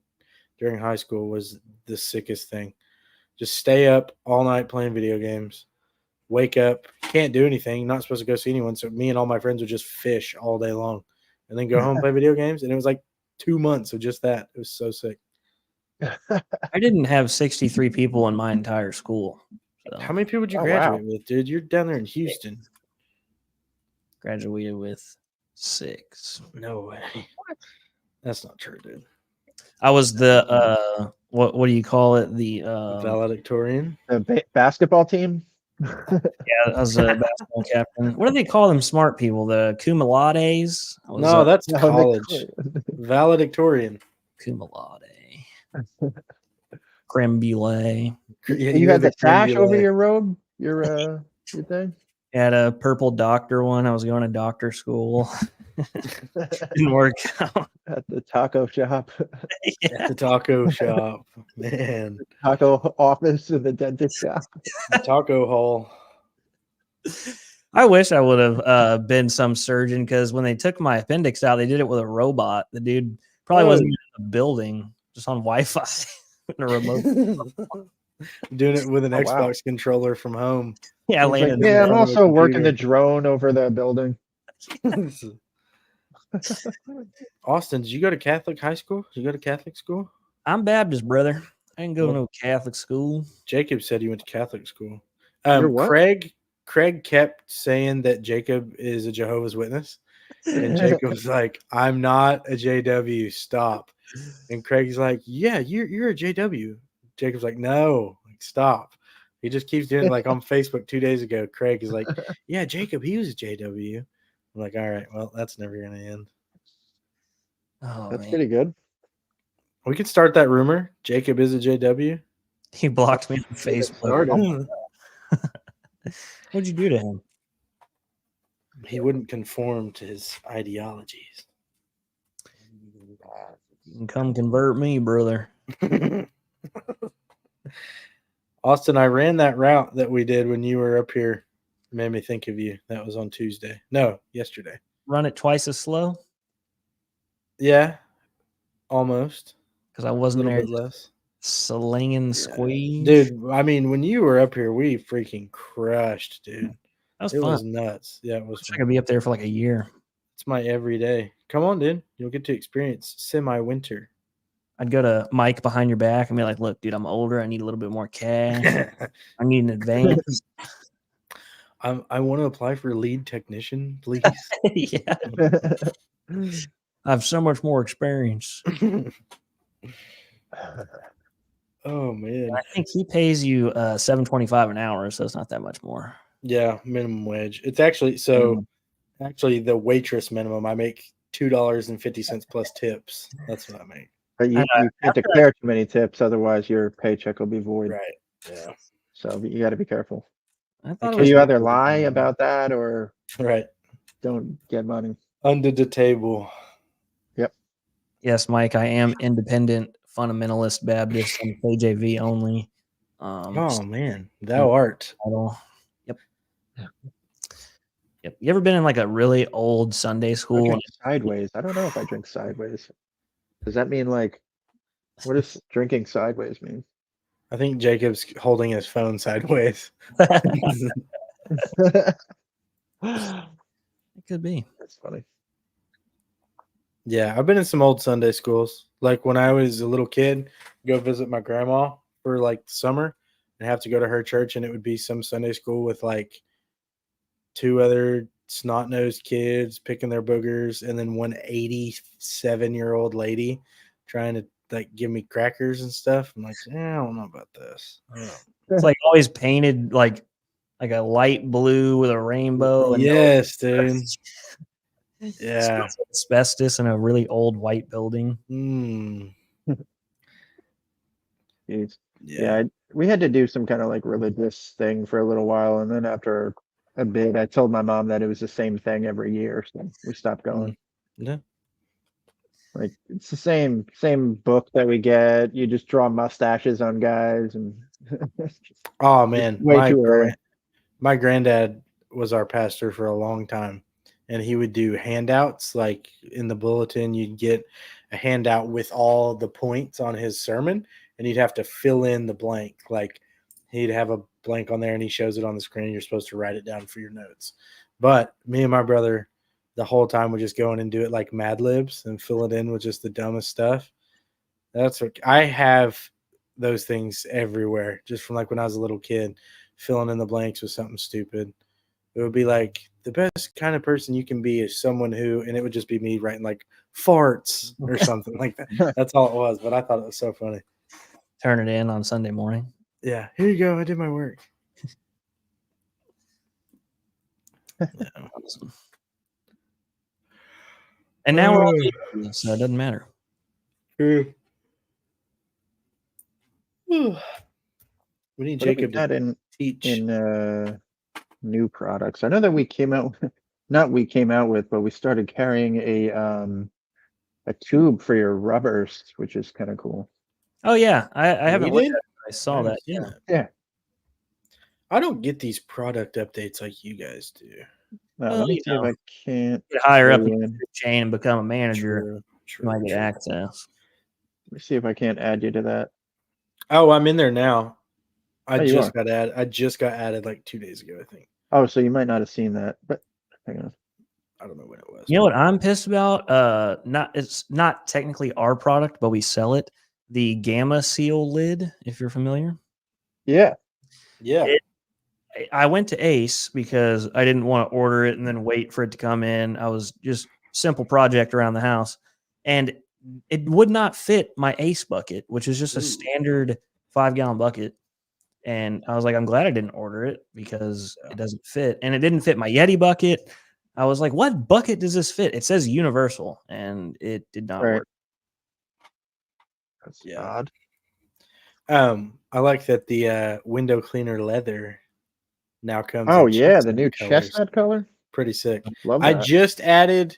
during high school was the sickest thing. Just stay up all night playing video games. Wake up, can't do anything, not supposed to go see anyone. So me and all my friends would just fish all day long and then go home and play video games. And it was like 2 months of just that. It was so sick. I didn't have 63 people in my entire school. So How many people did you Oh, graduate wow. with, dude? You're down there in Houston. graduated with 6. No way. That's not true, dude. I was the what do you call it? The Valedictorian. The basketball team? yeah, I was a basketball captain. What do they call them smart people? The cum laudes? I was No, that's No, college. Valedictorian. cum laude. Creme brulee. Yeah, You were had the creme sash over brulee. your robe? Your thing? Had a purple doctor one. I was going to doctor school. Didn't work out. At the taco shop, At the taco shop, man. taco office in the dentist shop. The taco hall. I wish I would have been some surgeon because when they took my appendix out, they did it with a robot. The dude probably wasn't even in the building, just on Wi-Fi in a remote. Doing it with an Oh, wow. Xbox controller from home. Yeah, I He's like, landed. yeah, I'm front of a also working the computer. drone over the building. Austin, did you go to Catholic high school? Did you go to Catholic school? I'm Baptist, brother. I didn't go to Well- no Catholic school. Jacob said he went to Catholic school. You're what? Craig kept saying that Jacob is a Jehovah's Witness. And Jacob was like, I'm not a JW. Stop. And Craig's like, yeah, you're a JW. Jacob's like, no, like, stop. He just keeps doing it. Like on Facebook 2 days ago, Craig is like, yeah, Jacob, he was a JW. I'm like, all right, well, that's never gonna end. Oh That's man, pretty good. We could start that rumor. Jacob is a JW. he blocked me on Get it Facebook. started. What'd you do to him? He wouldn't conform to his ideologies. You can come convert me, brother. Austin, I ran that route that we did when you were up here. Made me think of you. That was on Tuesday. No, yesterday. Run it twice as slow Yeah, almost. because I A wasn't little there bit less. slinging squeeze. Dude, I mean, when you were up here, we freaking crushed, dude. That was It fun. was nuts. Yeah, it was Wish I fun. could be up there for like a year. It's my everyday. Come on, dude. You'll get to experience semi-winter. I'd go to Mike behind your back and be like, "Look, dude, I'm older. I need a little bit more cash. I need an advance." I want to apply for lead technician, please. Yeah, I have so much more experience. Oh man. I think he pays you $7.25 an hour, so it's not that much more. Yeah, minimum wage. It's actually actually the waitress minimum. I make $2.50 plus tips. That's what I make. But you can't declare too many tips, otherwise your paycheck will be void. Right. Yeah. So you got to be careful. I thought it So was you either lie about that or Right. don't get money. Under the table. yes, Mike. I am independent fundamentalist Baptist. I'm KJV only. Oh man, thou art. Title. Yep. Yep. You ever been in like a really old Sunday I school? drink sideways. I don't know if I drink sideways. Does that mean like, what does drinking sideways mean? I think Jacob's holding his phone sideways. It could be. That's funny. Yeah, I've been in some old Sunday schools. Like when I was a little kid, go visit my grandma for like the summer and have to go to her church, and it would be some Sunday school with like 2 other snot-nosed kids picking their boogers, and then one 87-year-old lady trying to like give me crackers and stuff. I'm like, I don't know about this. I don't know. It's like always painted like a light blue with a rainbow. And Yes, dude. Yeah. Smells like asbestos in a really old white building. Mm. Jeez. Yeah. We had to do some kind of like religious thing for a little while, and then after a bit. I told my mom that it was the same thing every year, so we stopped going. Yeah. Like it's the same book that we get. You just draw mustaches on guys, and Oh it's man, way too early. my granddad was our pastor for a long time, and he would do handouts like in the bulletin. You'd get a handout with all the points on his sermon, and you'd have to fill in the blank. Like he'd have a blank on there, and he shows it on the screen. You're supposed to write it down for your notes. But me and my brother, the whole time, would just go in and do it like Mad Libs and fill it in with just the dumbest stuff. That's what I have those things everywhere, just from like when I was a little kid, filling in the blanks with something stupid. It would be like the best kind of person you can be is someone who, and it would just be me writing like farts or something like that. That's all it was, but I thought it was so funny. Turn it in on Sunday morning. Yeah, here you go. I did my work. Yeah. Awesome. And now we're all equal, so it doesn't matter. True. We need What have we Jacob got to teach. in new products? I know that we came out, not we came out with, but we started carrying a tube for your rubbers, which is kind of cool. Oh yeah, I haven't We looked did? at it. I saw haven't that. seen Yeah. that. Yeah. I don't get these product updates like you guys do. Well, Let me you see if know, I can't. Get higher up pull in you the in. food chain and become a manager. True, You might true, get true. access. Let me see if I can't add you to that. Oh, I'm in there now. I Oh, you just are. got added. I just got added like 2 days ago, I think. Oh, so you might not have seen that, but hang on. I don't know when it was. You know what I'm pissed about? It's not technically our product, but we sell it. The Gamma Seal lid, if you're familiar. Yeah. Yeah. I went to Ace because I didn't want to order it and then wait for it to come in. I was just simple project around the house, and it would not fit my Ace bucket, which is just a Ooh. standard 5-gallon bucket. And I was like, I'm glad I didn't order it because it doesn't fit, and it didn't fit my Yeti bucket. I was like, what bucket does this fit? It says universal, and it did not Right. work. That's Yeah. odd. I like that the window cleaner leather now comes. Oh in yeah, the chestnut new colors. chestnut color. Pretty sick. Love I that. just added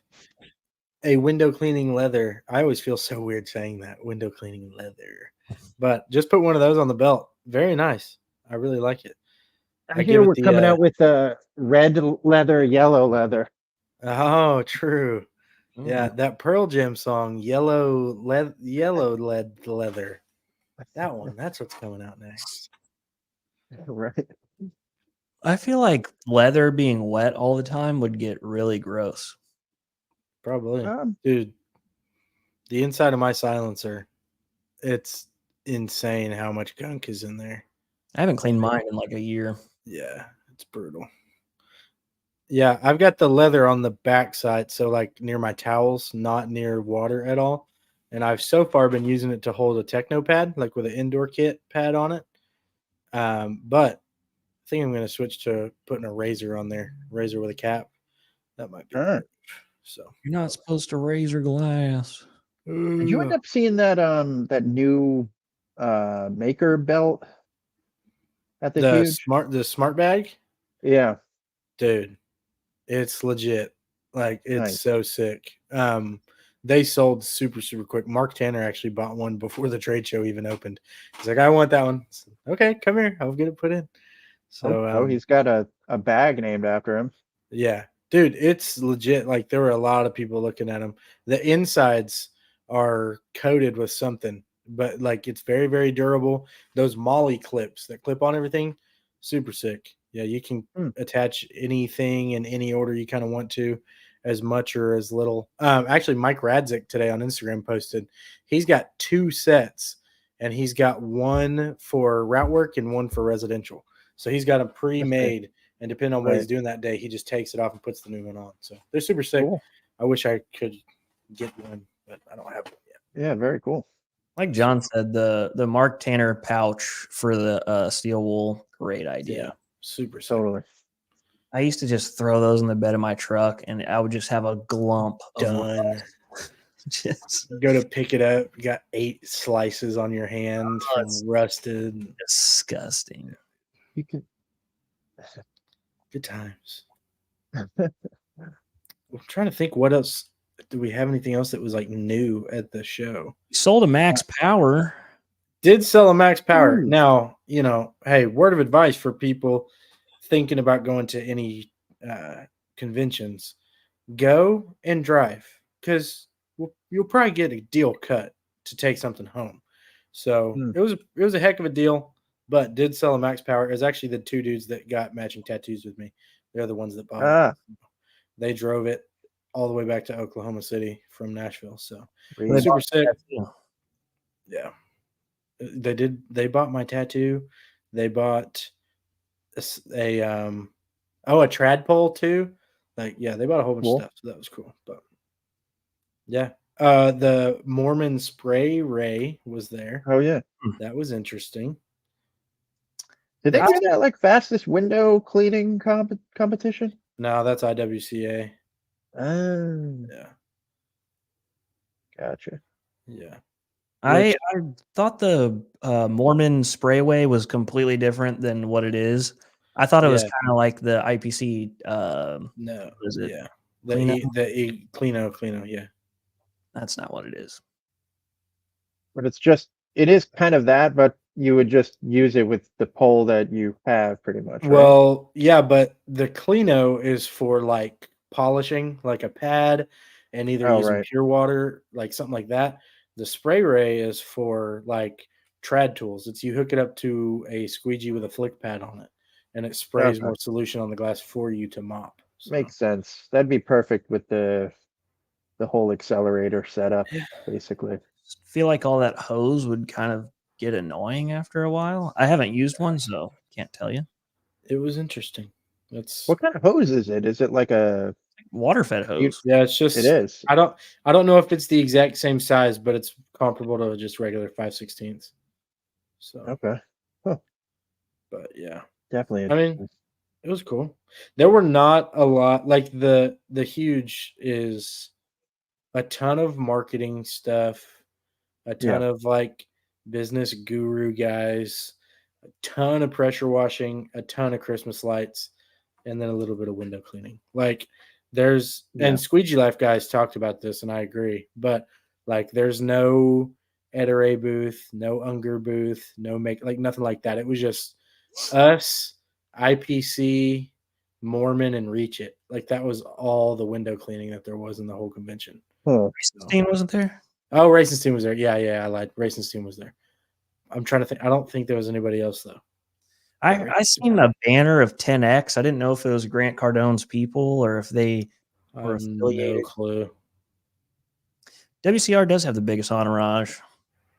a window cleaning leather. I always feel so weird saying that, window cleaning leather. But just put one of those on the belt. Very nice. I really like it. I give hear it we're the, coming out with red leather, yellow leather. Oh, true. Yeah, Mm. that Pearl Jam song, yellow lead leather. That one, that's what's coming out next. Right. I feel like leather being wet all the time would get really gross. Probably. Dude, the inside of my silencer, it's insane how much gunk is in there. I haven't cleaned mine in like a year. Yeah, it's brutal. Yeah, I've got the leather on the back side, so like near my towels, not near water at all. And I've so far been using it to hold a techno pad, like with an indoor kit pad on it. But I think I'm going to switch to putting a razor on there, razor with a cap. That might be the move. So You're not supposed to raise your glass. Did you end up seeing that that new maker belt at the the huge? smart bag, Yeah. dude, it's legit. Like it's Nice. so sick. They sold super quick. Mark Tanner actually bought one before the trade show even opened. He's like, I want that one. So, okay, come here. I'll get it put in. So He's got a bag named after him. yeah, dude, it's legit. Like there were a lot of people looking at them. The insides are coated with something, but like it's very, very durable. Those Molly clips that clip on everything, super sick. Yeah, you can attach anything in any order you kind of want to, as much or as little. Actually, Mike Radzik today on Instagram posted he's got 2 sets, and he's got one for route work and one for residential. So he's got them pre-made, and depending on what he's doing that day, he just takes it off and puts the new one on. So they're super sick. Cool. I wish I could get one, but I don't have one yet. Yeah, very cool. Like John said, the Mark Tanner pouch for the steel wool, great idea. Yeah, super sick. Totally. I used to just throw those in the bed of my truck, and I would just have a glump of Done. just Go to pick it up. You got 8 slices on your hand from rusted. Disgusting. You can. Good times. I'm trying to think what else. Do we have anything else that was like new at the show? Sold a Max Power. Did sell a Max Power. Ooh. Now, hey, word of advice for people thinking about going to any conventions: go and drive, because you'll probably get a deal cut to take something home. So Hmm. it was a heck of a deal, but did sell a Max Power. It was actually the two dudes that got matching tattoos with me. They're the ones that bought Ah, it. They drove it all the way back to Oklahoma City from Nashville. So They super bought sick. that tattoo. Yeah. They did. They bought my tattoo. They bought a trad pole too. Like, yeah, they bought a whole bunch of cool. stuff. So that was cool. But yeah. The Mormon spray ray was there. Oh yeah. That was interesting. Did they That's- do that like fastest window cleaning competition? No, that's IWCA. Oh, Yeah. gotcha. Yeah. I thought the Mormon sprayway was completely different than what it is. I thought it was Yeah. kind of like the IPC. No. What is it? Yeah. Cleano? Cleano, yeah. That's not what it is. But it is kind of that, but you would just use it with the pole that you have pretty much, right? Well, yeah, but the Cleano is for like polishing, like a pad, and either Oh, using right. pure water, like something like that. The spray ray is for like trad tools. It's you hook it up to a squeegee with a flick pad on it, and it sprays Okay. more solution on the glass for you to mop. So, Makes sense. That'd be perfect with the whole accelerator setup, yeah, basically. Feel like all that hose would kind of get annoying after a while. I haven't used one, so can't tell you. it was interesting. That's What kind of hose is it? Is it like a Water fed hose. yeah. It's it just is. I don't know if it's the exact same size, but it's comparable to just regular 5/16. So, Okay. Huh. but yeah. Definitely I mean, interesting. it was cool. There were not a lot like the huge is a ton of marketing stuff, a ton Yeah. of like business guru guys, a ton of pressure washing, a ton of Christmas lights, and then a little bit of window cleaning. Like there's Yeah. and Squeegee Life guys talked about this and I agree, but like there's no Edere booth, no Unger booth, no make like nothing like that. It was just us, IPC, Mormon, and Reach It. Like that was all the window cleaning that there was in the whole convention. Huh. Steen wasn't there? Oh, Racing's team was there. Yeah, I lied. Racing's team was there. I'm trying to think. I don't think there was anybody else though. I seen a banner of 10X. I didn't know if it was Grant Cardone's people or if they I were have no affiliated. clue. WCR does have the biggest entourage.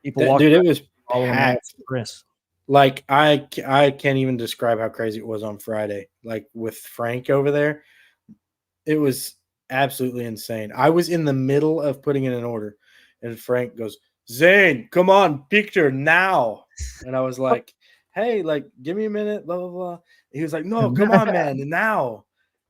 People walk Dude, it was all of them out packed. for Chris. Like I can't even describe how crazy it was on Friday. Like with Frank over there, it was absolutely insane. I was in the middle of putting in an order, and Frank goes, "Zane, come on, picture now!" And I was like, "Hey, like, give me a minute." Blah blah blah. He was like, "No, come on, man, now!"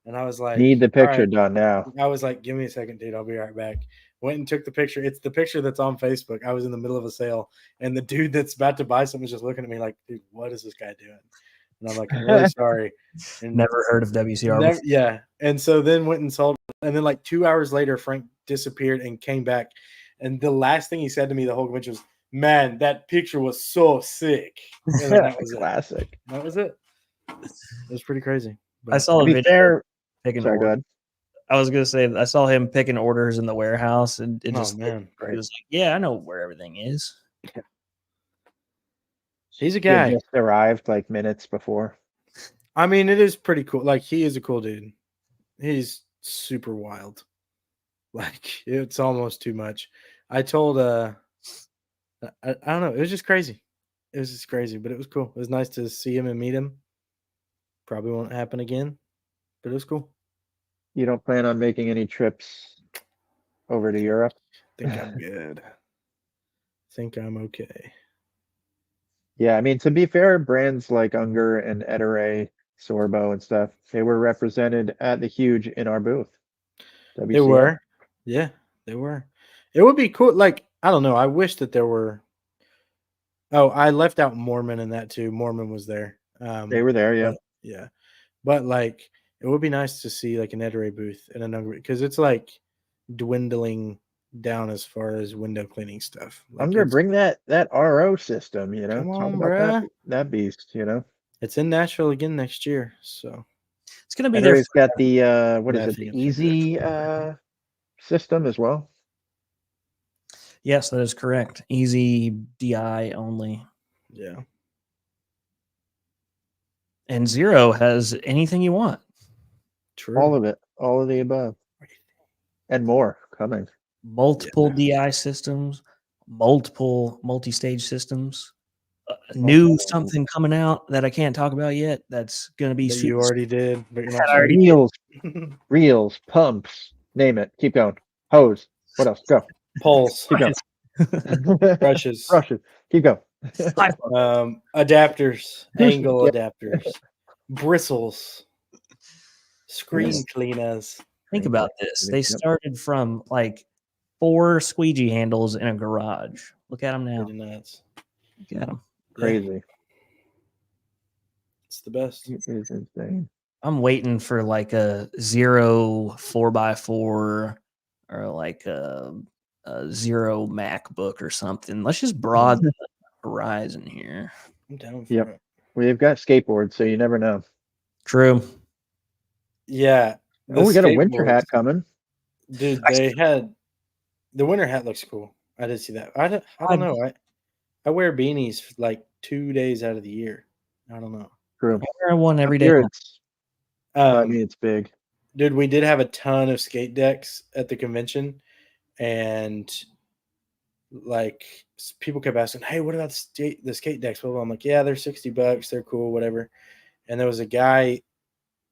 And I was like, Need the "All picture right." done now. I was like, "Give me a second, dude. I'll be right back." Went and took the picture. It's the picture that's on Facebook. I was in the middle of a sale, and the dude that's about to buy something was just looking at me like, "Dude, what is this guy doing?" And I'm like, "I'm really sorry." And Never heard of WCR before. yeah. And so then went and sold. And then like 2 hours later, Frank disappeared and came back. And the last thing he said to me the whole convention was, "Man, that picture was so sick." And then that was it. Classic. That was it. It was pretty crazy. I But saw To a be video fair, picking sorry, go orders. ahead. I was gonna say I saw him picking orders in the warehouse, and it oh just man, he was like, "Yeah, I know where everything is." he's a He had guy. just arrived like minutes before. I mean, it is pretty cool. Like he is a cool dude. He's super wild. Like it's almost too much. I told I don't know, it was just crazy. It was just crazy, but it was cool. It was nice to see him and meet him. Probably won't happen again, but it was cool. You don't plan on making any trips over to Europe? I think I'm good. Think I'm okay. Yeah, I mean, to be fair, brands like Unger and Edere, Sorbo and stuff, they were represented at the huge in our booth. They WCA. were. Yeah, they were. It would be cool. Like, I don't know. I wish that there were. Oh, I left out Mormon in that too. Mormon was there. They were there, yeah. But, yeah. But like, it would be nice to see like an Ed booth and a Nugget because it's like dwindling down as far as window cleaning stuff. I'm Like gonna it's bring that RO system, come talk on, about bruh. that beast, It's in Nashville again next year, so It's going to be I there. know he's got the what is it, nothing the against your easy system as well. Yes, that is correct. Easy DI only. yeah. And Zero has anything you want. True. All of it, all of the above, and more coming. Multiple Yeah. DI systems, multiple multi-stage systems, new something coming out that I can't talk about yet. That's going to be That you already did, but you're not I already Reels, did. reels, pumps, name it. Keep going. Hose. What else? Go. Pulse, Keep going. brushes, Brushes. Keep going. adapters, angle Yep. adapters, bristles, screen Yes. cleaners. Think about this. They Yep. started from like 4 squeegee handles in a garage. Look at them now. Pretty nuts. Look at them. Crazy. It's the best. It is insane. I'm waiting for like a Zero 4x4 or like a Zero MacBook or something. Let's just broaden the horizon here. I'm down for Yep. it. We've got skateboards, so you never know. True. Yeah. Oh, we got a winter skateboards. hat coming. Dude, they had the winter hat looks cool. I did see that. I don't know. I wear beanies like 2 days out of the year. I don't know. True. I wear one every day. Here it's by Um, me, it's big. dude, we did have a ton of skate decks at the convention, and like people kept asking, "Hey, what about the skate decks?" Well, I'm like, "Yeah, they're $60. They're cool, whatever." And there was a guy,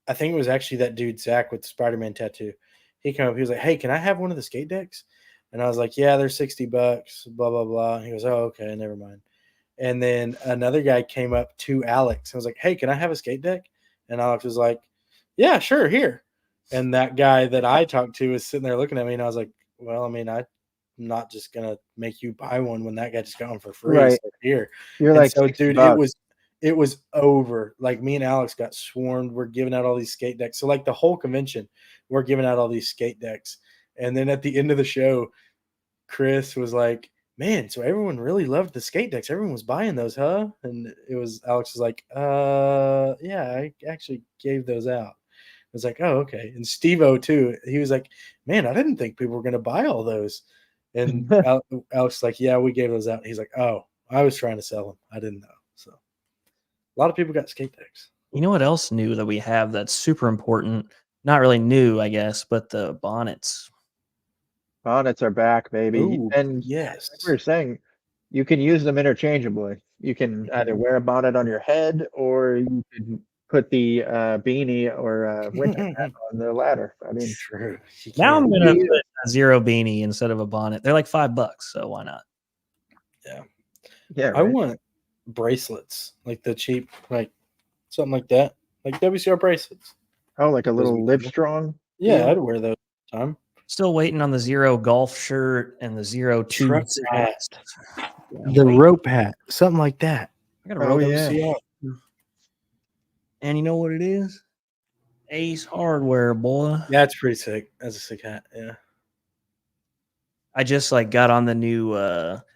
I think it was actually that dude Zach with the Spider-Man tattoo. He came up, he was like, "Hey, can I have one of the skate decks?" And I was like, "Yeah, they're $60." Blah blah blah. And he goes, "Oh, okay, never mind." And then another guy came up to Alex and was like, "Hey, can I have a skate deck?" And Alex was like, "Yeah, sure, here." And that guy that I talked to was sitting there looking at me, and I was like, "Well, I mean, I'm not just gonna make you buy one when that guy just got one for free. Right. So here." You're And like so, 60 dude, bucks. it was over. Like me and Alex got swarmed. We're giving out all these skate decks. So like the whole convention, we're giving out all these skate decks. And then at the end of the show, Chris was like, "Man, so everyone really loved the skate decks. Everyone was buying those, huh?" And it was Alex was like, yeah, I actually gave those out." I was like, "Oh, okay." And Steve-O too. He was like, "Man, I didn't think people were gonna buy all those." And Alex was like, "Yeah, we gave those out." He's like, "Oh, I was trying to sell them. I didn't know." So a lot of people got skate decks. You know what else new that we have that's super important? Not really new, I guess, but the bonnets. Bonnets are back, baby. Ooh, And yes. like we were saying, you can use them interchangeably. You can either wear a bonnet on your head or you can put the beanie or winter hat on the ladder. I mean, True. You Now I'm can. gonna Yeah. put a Zero beanie instead of a bonnet. They're like $5, so why not? Yeah. Yeah, I right. want bracelets, like the cheap, like something like that, like WCR bracelets. Oh, like a Those little would be Live cool. Strong. Yeah, deal? I'd wear those all the time. Still waiting on the Zero golf shirt and the Zero Truck tube hat, Yeah, the wait. rope hat, something like that. I got a Oh, rope yeah. WCR. And you know what it is? Ace Hardware, boy. Yeah, it's pretty sick. That's a sick hat. Yeah. I just like got on the new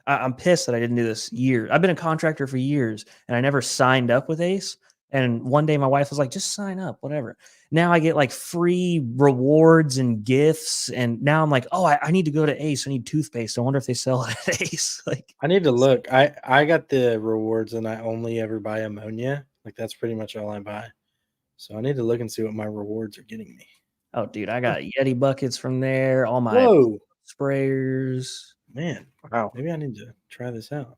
I'm pissed that I didn't do this year. I've been a contractor for years and I never signed up with Ace. And one day my wife was like, just sign up, whatever. Now I get like free rewards and gifts. And now I'm like, oh, I need to go to Ace. I need toothpaste. I wonder if they sell it at Ace. Like, I need to look. I got the rewards and I only ever buy ammonia. Like that's pretty much all I buy. So I need to look and see what my rewards are getting me. oh, dude, I got Yeti buckets from there, all my Whoa, sprayers. man. Wow. Maybe I need to try this out.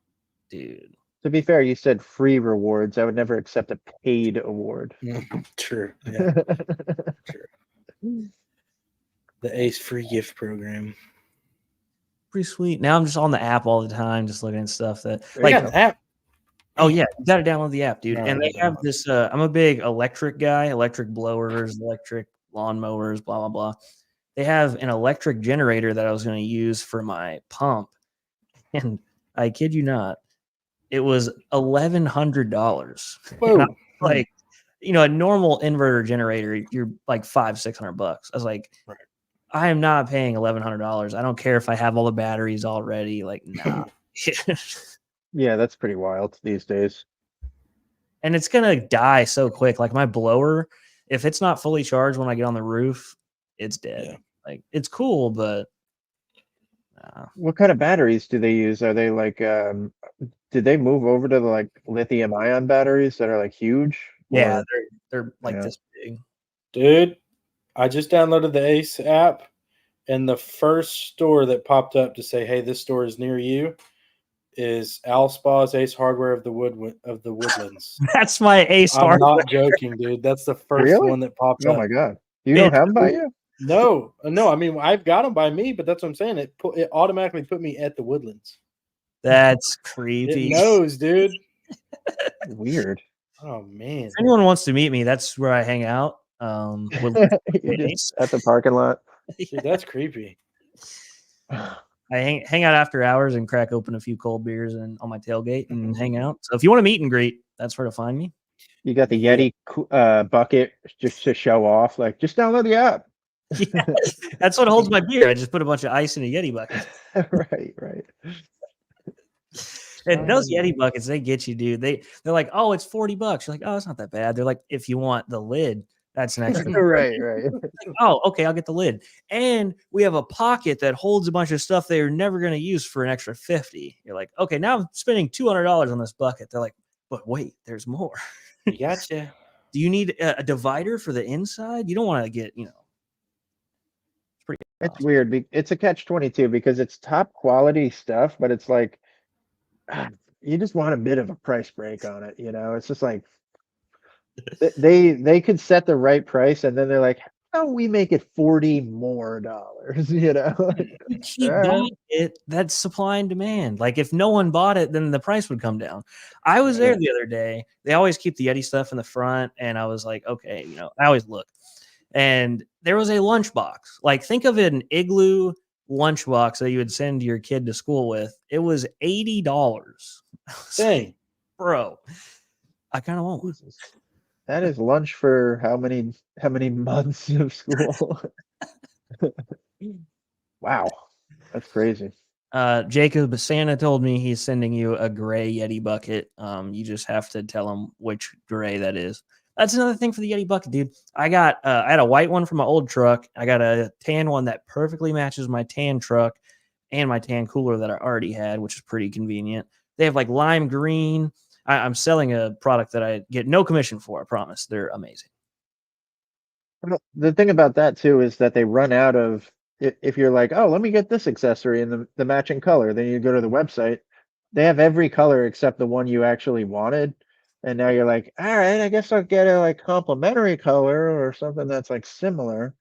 Dude. To be fair, you said free rewards. I would never accept a paid award. True. Yeah. True. The Ace free gift program. Pretty sweet. Now I'm just on the app all the time, just looking at stuff that There I you like got go. an app. oh yeah, you gotta download the app, dude. No, And I they don't. have this I'm a big electric guy, electric blowers, electric lawnmowers, blah blah blah. They have an electric generator that I was going to use for my pump. And I kid you not, it was $1,100. And Whoa. I'm like, a normal inverter generator, you're like $500-600. I was like, Right. I am not paying $1,100. I don't care if I have all the batteries already. Like, nah. Yeah, that's pretty wild these days. And it's gonna die so quick. Like my blower, if it's not fully charged when I get on the roof, it's dead. Yeah. Like it's cool, but What kind of batteries do they use? Are they like did they move over to the like lithium ion batteries that are like huge? yeah, Or they're like yeah. this big. Dude, I just downloaded the Ace app, and the first store that popped up to say, "Hey, this store is near you," is Al Spa's Ace Hardware of the Woodlands. That's my Ace I'm hardware. not joking, dude. That's the first Really? one that popped Oh up. my god. You don't have them by you? No. I mean, I've got them by me, but that's what I'm saying. It automatically put me at the Woodlands. That's It creepy. knows, dude. Weird. Oh man. If anyone wants to meet me, that's where I hang out. With You're Ace. just at the parking lot. Dude, that's creepy. I hang out after hours and crack open a few cold beers and on my tailgate and hang out. So if you want to meet and greet, that's where to find me. You got the Yeah. Yeti bucket just to show off. Like, just download the app. Yeah, that's what holds my beer. I just put a bunch of ice in a Yeti bucket. Right. And those Yeti buckets, they get you, dude. They're like, oh, it's $40. You're like, oh, it's not that bad. They're like, if you want the lid, that's an extra. Right. Like, oh, okay, I'll get the lid. And we have a pocket that holds a bunch of stuff they're never going to use for an extra 50. You're like, okay, now I'm spending $200 on this bucket. They're like, but wait, there's more. You gotcha. Do you need a divider for the inside? You don't want to get, it's pretty It's awesome. weird. It's a catch-22 because it's top quality stuff, but it's like you just want a bit of a price break on it. It's just like they could set the right price and then they're like, how we make it $40 more? Like, You keep buying it, that's supply and demand. Like if no one bought it, then the price would come down. I was there the other day. They always keep the Yeti stuff in the front, and I was like, okay, I always look. And there was a lunchbox. Like think of an Igloo lunchbox that you would send your kid to school with. It was $80. Dang. Bro, I kind of want one. That is lunch for how many months of school? Wow, that's crazy. Jacob, Santa told me he's sending you a gray Yeti bucket. You just have to tell him which gray that is. That's another thing for the Yeti bucket, dude. I had a white one from my old truck. I got a tan one that perfectly matches my tan truck and my tan cooler that I already had, which is pretty convenient. They have like lime green. I'm selling a product that I get no commission for. I promise. They're amazing. The thing about that too is that they run out of if you're like, oh, let me get this accessory in the matching color, then you go to the website. They have every color except the one you actually wanted. And now you're like, all right, I guess I'll get a like complementary color or something that's like similar.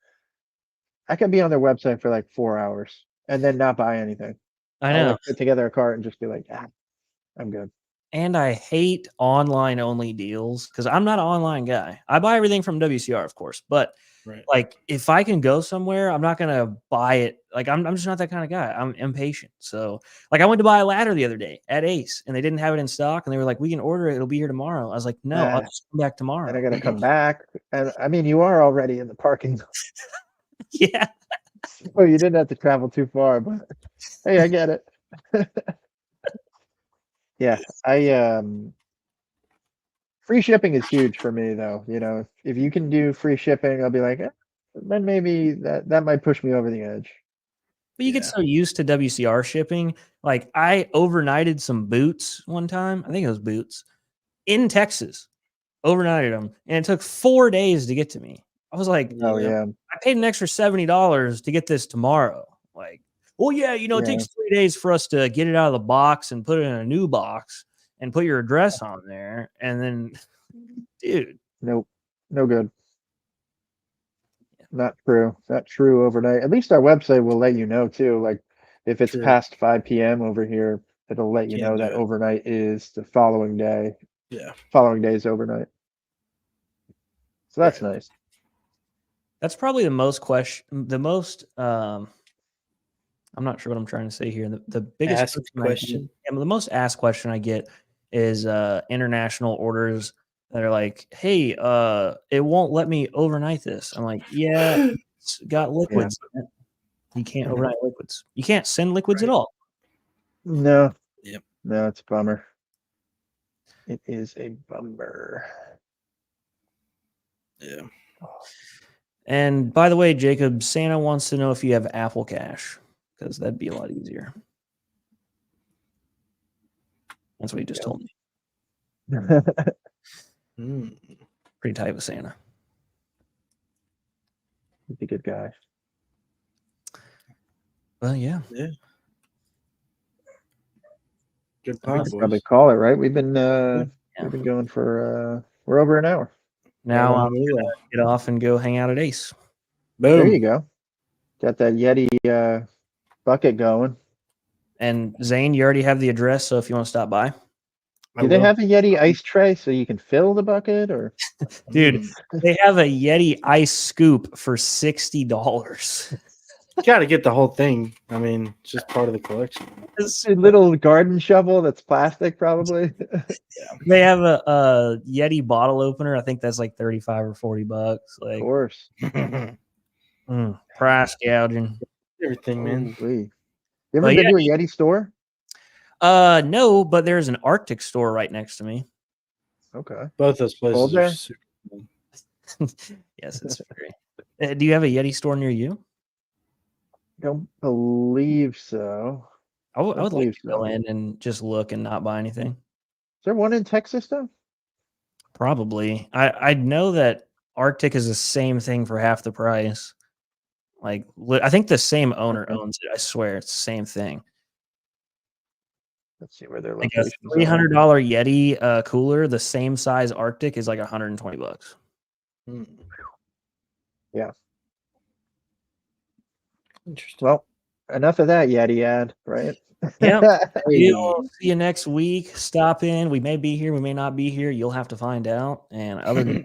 I could be on their website for like 4 hours and then not buy anything. I I'll know. like put together a cart and just be like, I'm good. And I hate online only deals because I'm not an online guy. I buy everything from WCR, of course, but like if I can go somewhere, I'm not gonna buy it. Like I'm just not that kind of guy. I'm impatient. So like I went to buy a ladder the other day at Ace and they didn't have it in stock and they were like, we can order it. It'll be here tomorrow. I was like, no, I'll just come back tomorrow. And I gotta come back. And I mean, you are already in the parking lot. Yeah. Oh, you didn't have to travel too far, but hey, I get it. Yeah, free shipping is huge for me though. If you can do free shipping, I'll be like, then maybe that might push me over the edge. But you get so used to WCR shipping. Like I overnighted some boots one time. I think it was boots in Texas. Overnighted them, and it took 4 days to get to me. I was like, Oh yeah. I paid an extra $70 to get this tomorrow. Like, well, yeah, it takes 3 days for us to get it out of the box and put it in a new box and put your address on there. And then, dude. Nope. No good. Not true. Not true overnight. At least our website will let you know too. Like if it's past 5 p.m. over here, it'll let you know that overnight is the following day. Yeah. Following day is overnight. So that's nice. That's probably the most I'm not sure what I'm trying to say here. The biggest question. The most asked question I get is international orders They're like, "Hey, it won't let me overnight this." I'm like, "Yeah, it's got liquids. in it. You can't overnight liquids. You can't send liquids at Right. all." No. Yep. No, it's a bummer. It is a bummer. Yeah. And by the way, Jacob, Santa wants to know if you have Apple Cash because that'd be a lot easier. That's what he just told me. Mm. Pretty tight with Santa. He's a good guy. Well, yeah. Yeah. Good We pod, should probably boys. call it, right? We've been Yeah. going for we're over an hour. Now I'm Hallelujah. gonna get off and go hang out at Ace. There you Boom. go. Got that Yeti bucket going. And Zane, you already have the address, so if you want to stop by, Do they have a Yeti ice tray so you can fill the bucket, or dude, Mm. they have a Yeti ice scoop for $60. You got to get the whole thing. I mean, it's just part of the collection. a little garden shovel that's plastic, probably? They have a Yeti bottle opener. I think that's like 35 or 40 bucks. Of Like, course. price gouging. Everything, man. Holy. You ever But been to a Yeti store? No, but there's an Arctic store right next to me. Okay. Both those places there? are super cool. Yes, it's very. Do you have a Yeti store near you? Don't believe so. I would like believe to go so. in and just look and not buy anything. Is there one in Texas though? Probably. I know that Arctic is the same thing for half the price. Like, I think the same owner Okay. owns it. I swear, it's the same thing. Let's see where their Like a locations are. $300 Yeti cooler, the same size Arctic is like $120. Mm. Yeah. Interesting. Well, enough of that Yeti ad, right? Yeah. Hey. We'll see you next week. Stop in. We may be here. We may not be here. You'll have to find out. And other than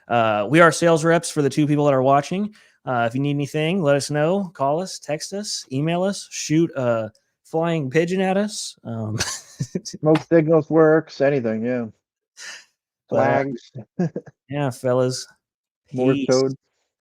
that, we are sales reps for the two people that are watching. If you need anything, let us know. Call us, text us, email us, shoot a flying pigeon at us. Smoke signals works, anything, yeah. Flags, yeah, fellas. Morse Peace. code.